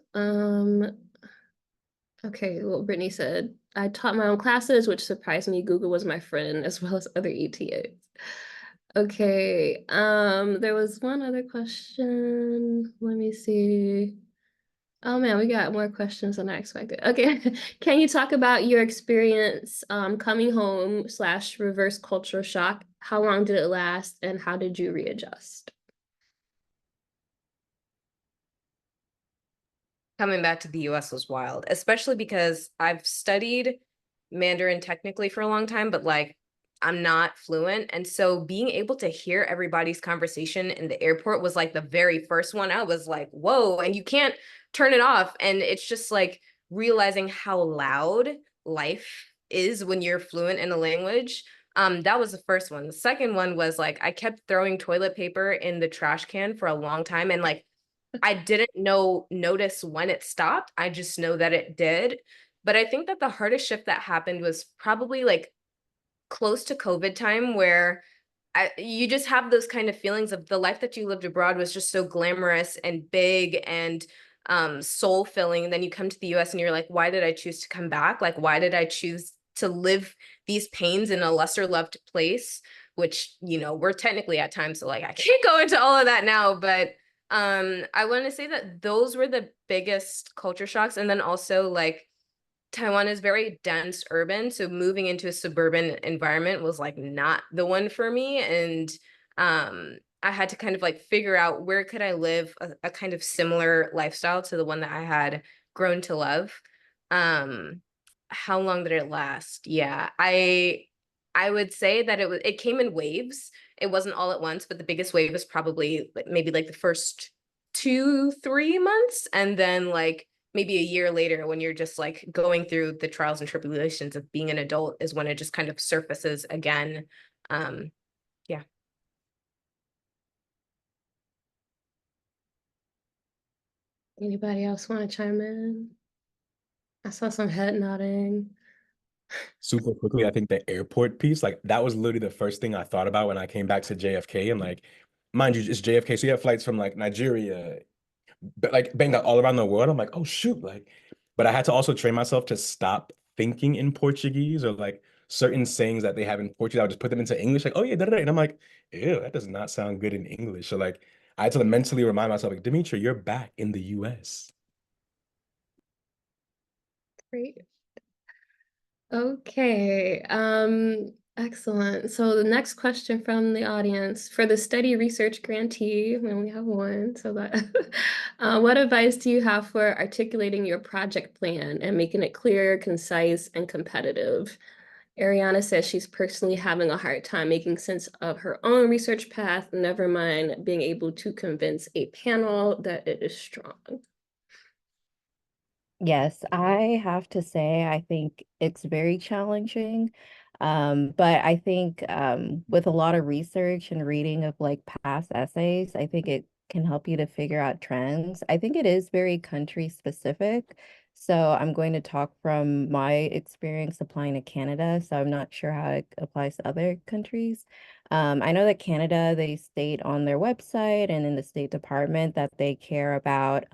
okay, well, Brittany said, I taught my own classes, which surprised me. Google was my friend as well as other ETAs. Okay, there was one other question. Let me see. Oh man, we got more questions than I expected. Okay, can you talk about your experience coming home / reverse culture shock? How long did it last and how did you readjust? Coming back to the US was wild, especially because I've studied Mandarin technically for a long time, but like I'm not fluent. And so being able to hear everybody's conversation in the airport was like the very first one. I was like, whoa, and you can't turn it off. And it's just like realizing how loud life is when you're fluent in a language. That was the first one. The second one was like I kept throwing toilet paper in the trash can for a long time. And like I didn't notice when it stopped. I just know that it did. But I think that the hardest shift that happened was probably like close to COVID time where you just have those kind of feelings of the life that you lived abroad was just so glamorous and big and soul filling. And then you come to the US and you're like, why did I choose to come back? Like, why did I choose to live these pains in a lesser loved place? Which, we're technically at times, so like I can't go into all of that now, but I want to say that those were the biggest culture shocks. And then also like Taiwan is very dense urban. So moving into a suburban environment was like not the one for me. And I had to kind of like figure out where could I live a kind of similar lifestyle to the one that I had grown to love. How long did it last? Yeah, I would say that it came in waves. It wasn't all at once, but the biggest wave was probably maybe like the first 2-3 months, and then like maybe a year later when you're just like going through the trials and tribulations of being an adult is when it just kind of surfaces again. Yeah. Anybody else want to chime in? I saw some head nodding. Super quickly, I think the airport piece, like that was literally the first thing I thought about when I came back to JFK. And like, mind you, it's JFK. So you have flights from like Nigeria, but like banged out all around the world. I'm like, oh shoot, like, but I had to also train myself to stop thinking in Portuguese or like certain sayings that they have in Portuguese. I would just put them into English, like, oh yeah, da, da, da. And I'm like, ew, that does not sound good in English. So like I had to mentally remind myself, like, Dimitri, you're back in the US. Great. Okay, excellent. So the next question from the audience for the study research grantee, we only have one, so that what advice do you have for articulating your project plan and making it clear, concise, and competitive? Ariana says she's personally having a hard time making sense of her own research path, never mind being able to convince a panel that it is strong. Yes, I have to say, I think it's very challenging. But I think with a lot of research and reading of like past essays, I think it can help you to figure out trends. I think it is very country specific. So I'm going to talk from my experience applying to Canada. So I'm not sure how it applies to other countries. I know that Canada, they state on their website and in the State Department that they care about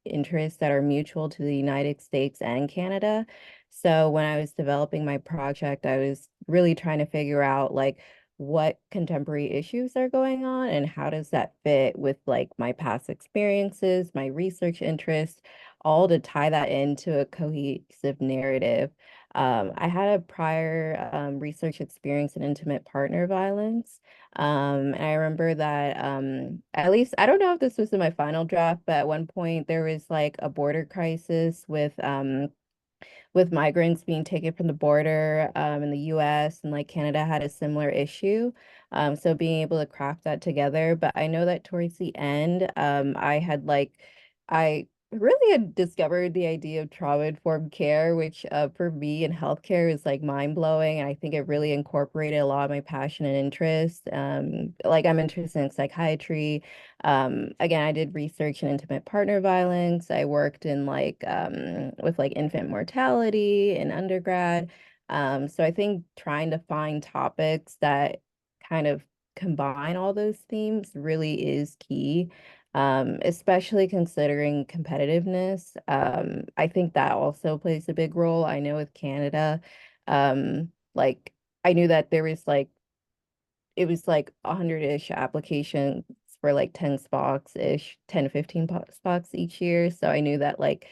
interests that are mutual to the United States and Canada. So when I was developing my project, I was really trying to figure out like what contemporary issues are going on and how does that fit with like my past experiences, my research interests, all to tie that into a cohesive narrative. I had a prior research experience in intimate partner violence. And I remember that at least, I don't know if this was in my final draft, but at one point there was like a border crisis with migrants being taken from the border in the US, and like Canada had a similar issue. So being able to craft that together. But I know that towards the end, I really had discovered the idea of trauma-informed care, which for me in healthcare is like mind-blowing. And I think it really incorporated a lot of my passion and interest. Like I'm interested in psychiatry. Again, I did research in intimate partner violence. I worked in like with like infant mortality in undergrad. So I think trying to find topics that kind of combine all those themes really is key. Especially considering competitiveness. I think that also plays a big role. I know with Canada, like I knew that there was like it was like 100-ish applications for like 10 spots-ish, 10 to 15 spots each year. So I knew that like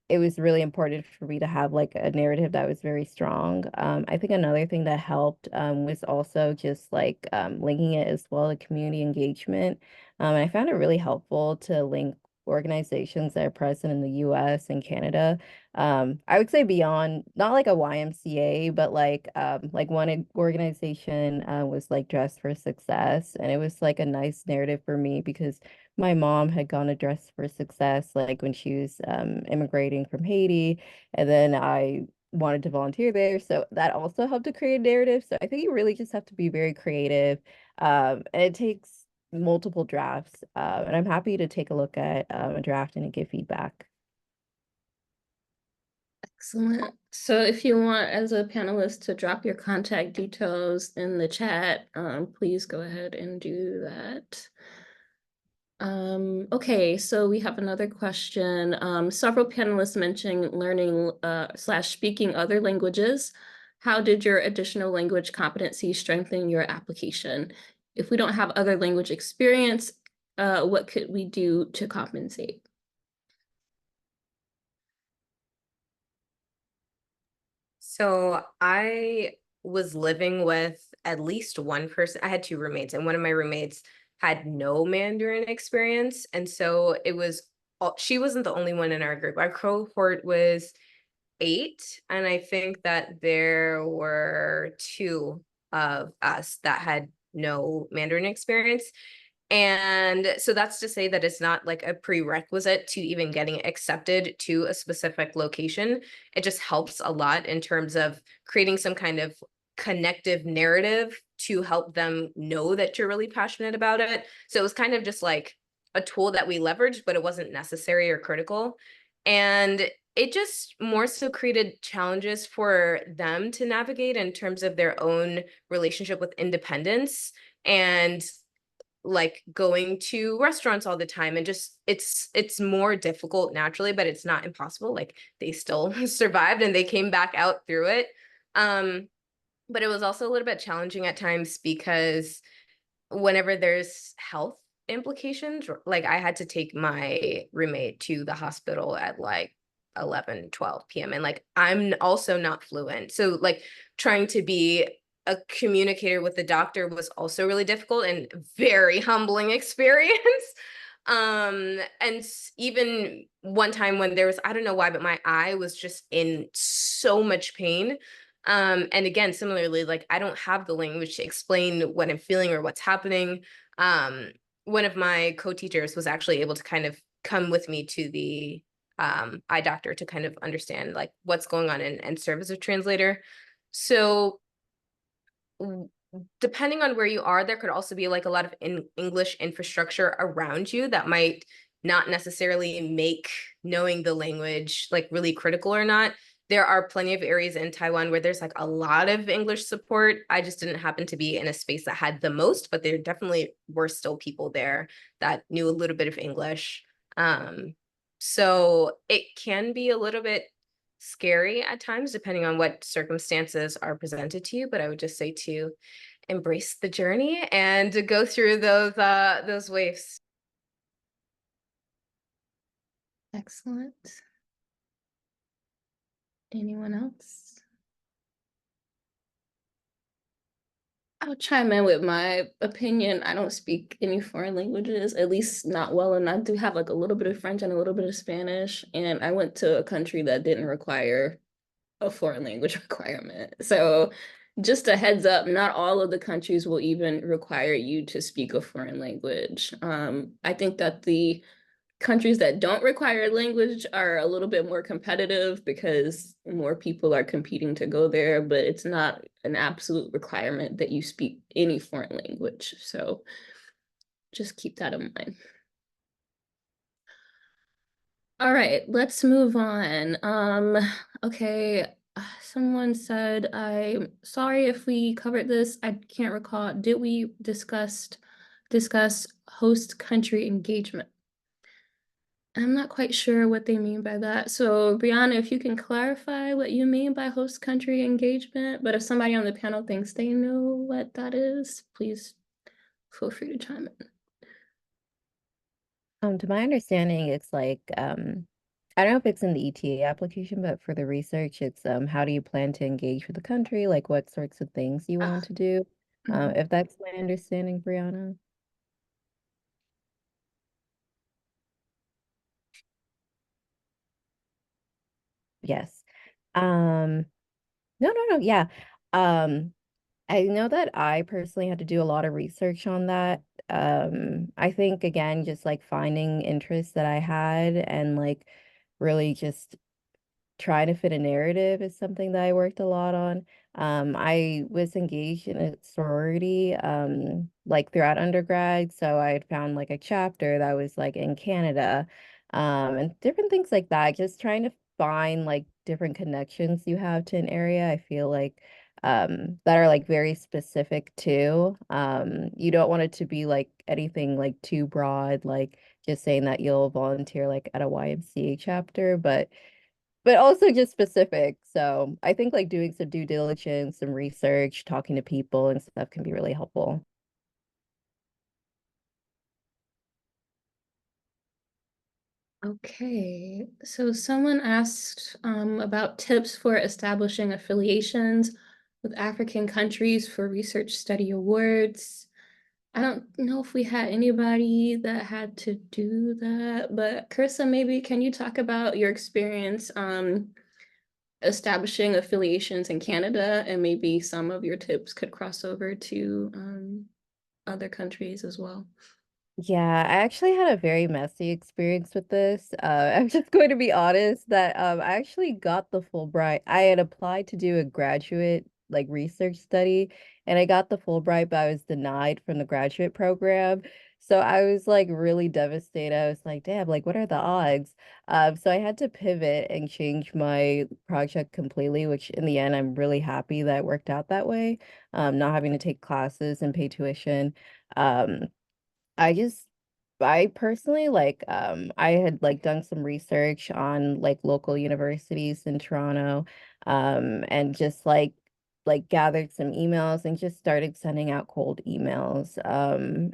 it was really important for me to have like a narrative that was very strong. I think another thing that helped was also just like linking it as well to community engagement. And I found it really helpful to link organizations that are present in the US and Canada. I would say beyond, not like a YMCA, but like one organization was like Dress for Success. And it was like a nice narrative for me because my mom had gone to Dress for Success like when she was immigrating from Haiti, and then I wanted to volunteer there, so that also helped to create a narrative. So I think you really just have to be very creative, and it takes multiple drafts. And I'm happy to take a look at a draft and give feedback. Excellent. So if you want, as a panelist, to drop your contact details in the chat, please go ahead and do that. Okay, so we have another question. Several panelists mentioned learning / speaking other languages. How did your additional language competency strengthen your application? If we don't have other language experience, what could we do to compensate? So I was living with at least one person. I had two roommates, and one of my roommates had no Mandarin experience. And so it was, she wasn't the only one in our group. Our cohort was 8, and I think that there were 2 of us that had no Mandarin experience. And so that's to say that it's not like a prerequisite to even getting accepted to a specific location. It just helps a lot in terms of creating some kind of connective narrative to help them know that you're really passionate about it. So it was kind of just like a tool that we leveraged, but it wasn't necessary or critical. And it just more so created challenges for them to navigate in terms of their own relationship with independence and like going to restaurants all the time, and just it's more difficult naturally, but it's not impossible. Like they still survived and they came back out through it. But it was also a little bit challenging at times because whenever there's health implications, like I had to take my roommate to the hospital at like 11-12 p.m. and like I'm also not fluent, so like trying to be a communicator with the doctor was also really difficult and very humbling experience. And even one time when there was, I don't know why, but my eye was just in so much pain. And again, similarly, like I don't have the language to explain what I'm feeling or what's happening. One of my co-teachers was actually able to kind of come with me to the eye doctor to kind of understand like what's going on and serve as a translator. So depending on where you are, there could also be like a lot of English infrastructure around you that might not necessarily make knowing the language like really critical or not. There are plenty of areas in Taiwan where there's like a lot of English support. I just didn't happen to be in a space that had the most, but there definitely were still people there that knew a little bit of English. So it can be a little bit scary at times, depending on what circumstances are presented to you. But I would just say to embrace the journey and to go through those waves. Excellent. Anyone else? I'll chime in with my opinion. I don't speak any foreign languages, at least not well, and I do have like a little bit of French and a little bit of Spanish, and I went to a country that didn't require a foreign language requirement. So just a heads up, not all of the countries will even require you to speak a foreign language. I think that the countries that don't require a language are a little bit more competitive because more people are competing to go there, but it's not an absolute requirement that you speak any foreign language. So just keep that in mind. All right, let's move on. Okay, someone said, I'm sorry if we covered this. I can't recall. Did we discuss host country engagement? I'm not quite sure what they mean by that. So Brianna, if you can clarify what you mean by host country engagement, but if somebody on the panel thinks they know what that is, please feel free to chime in. To my understanding, it's like I don't know if it's in the ETA application, but for the research, it's how do you plan to engage with the country? Like what sorts of things you want to do? If that's my understanding, Brianna. Yes. No, yeah. I know that I personally had to do a lot of research on that. I think again, just like finding interests that I had and like really just trying to fit a narrative is something that I worked a lot on. I was engaged in a sorority like throughout undergrad, so I had found like a chapter that was like in Canada, and different things like that. Just trying to find like different connections you have to an area. I feel like that are like very specific too. You don't want it to be like anything like too broad, like just saying that you'll volunteer like at a YMCA chapter, but also just specific. So I think like doing some due diligence, some research, talking to people and stuff can be really helpful. Okay, so someone asked about tips for establishing affiliations with African countries for research study awards. I don't know if we had anybody that had to do that, but Karissa, maybe can you talk about your experience establishing affiliations in Canada, and maybe some of your tips could cross over to other countries as well? Yeah, I actually had a very messy experience with this. I'm just going to be honest that I actually got the Fulbright. I had applied to do a graduate like research study and I got the Fulbright, but I was denied from the graduate program. So I was like really devastated. I was like, damn, like what are the odds? So I had to pivot and change my project completely, which in the end I'm really happy that it worked out that way. Not having to take classes and pay tuition. Um, I just I personally like I had like done some research on like local universities in Toronto and just like gathered some emails and just started sending out cold emails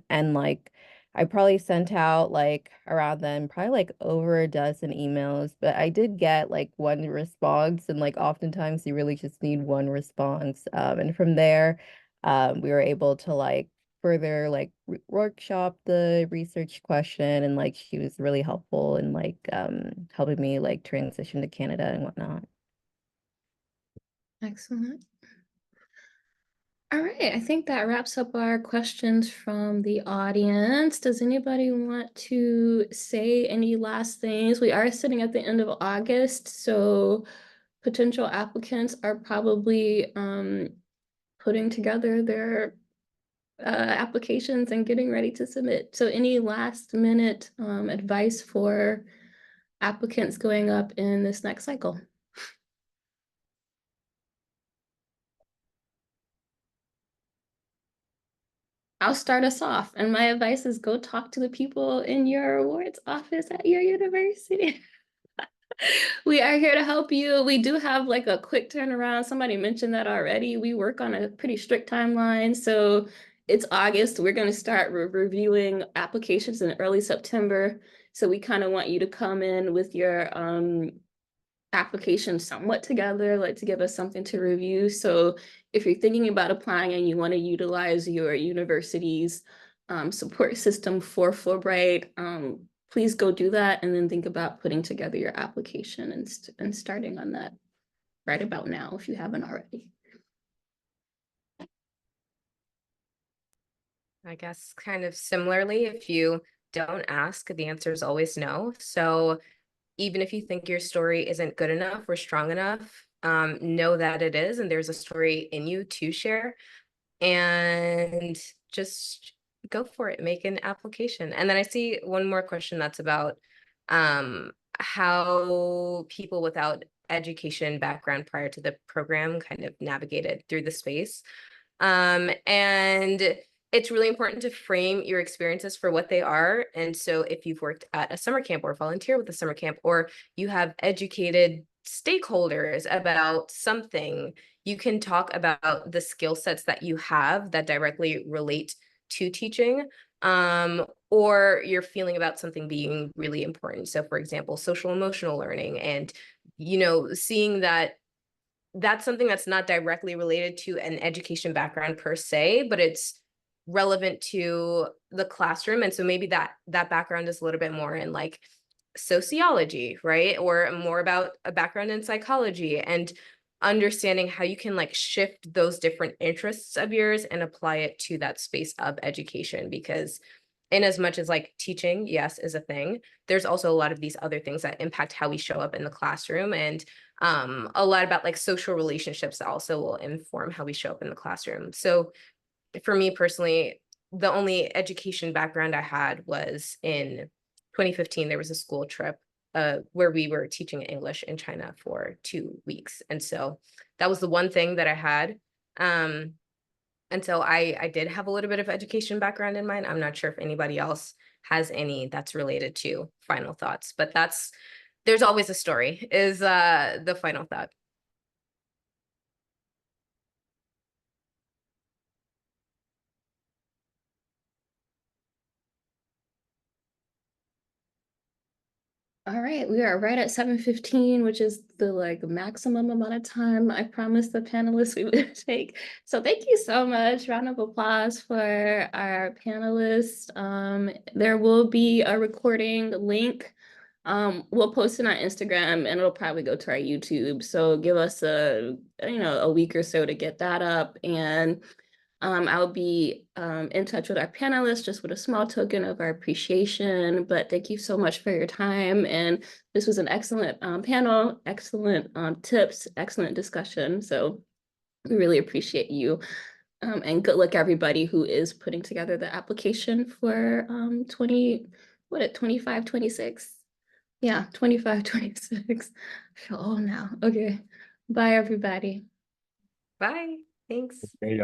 and like I probably sent out like around then probably like over a dozen emails, but I did get like one response, and like oftentimes you really just need one response, and from there we were able to like further like workshop the research question, and like she was really helpful in like helping me like transition to Canada and whatnot. Excellent. All right, I think that wraps up our questions from the audience. Does anybody want to say any last things? We are sitting at the end of August, so potential applicants are probably putting together their applications and getting ready to submit. So any last minute advice for applicants going up in this next cycle? I'll start us off, and my advice is go talk to the people in your awards office at your university. We are here to help you. We do have like a quick turnaround. Somebody mentioned that already. We work on a pretty strict timeline. So it's August. We're going to start reviewing applications in early September. So we kind of want you to come in with your application somewhat together, like to give us something to review. So if you're thinking about applying and you want to utilize your university's support system for Fulbright, please go do that, and then think about putting together your application and starting on that right about now if you haven't already. I guess kind of similarly, if you don't ask, the answer is always no. So even if you think your story isn't good enough or strong enough, know that it is, and there's a story in you to share, and just go for it, make an application. And then I see one more question that's about how people without education background prior to the program kind of navigated through the space. And it's really important to frame your experiences for what they are. And so if you've worked at a summer camp or volunteer with a summer camp, or you have educated stakeholders about something, you can talk about the skill sets that you have that directly relate to teaching, or you're feeling about something being really important. So for example, social emotional learning, and, you know, seeing that that's something that's not directly related to an education background per se, but it's relevant to the classroom. And so maybe that background is a little bit more in like sociology, right? Or more about a background in psychology, and understanding how you can like shift those different interests of yours and apply it to that space of education. Because in as much as like teaching, yes, is a thing, there's also a lot of these other things that impact how we show up in the classroom, and a lot about like social relationships that also will inform how we show up in the classroom. So for me personally, the only education background I had was in 2015. There was a school trip where we were teaching English in China for 2 weeks. And so that was the one thing that I had. And so I did have a little bit of education background in mind. I'm not sure if anybody else has any that's related to final thoughts, but there's always a story is the final thought. All right, we are right at 7:15, which is the like maximum amount of time I promised the panelists we would take. So thank you so much. Round of applause for our panelists. There will be a recording link. We'll post it on Instagram, and it'll probably go to our YouTube. So give us a week or so to get that up, and I'll be in touch with our panelists just with a small token of our appreciation. But thank you so much for your time. And this was an excellent panel, excellent tips, excellent discussion. So we really appreciate you. And good luck everybody who is putting together the application for 25, 26? Yeah, 25, 26. I feel old now. Okay. Bye, everybody. Bye. Thanks. Hey,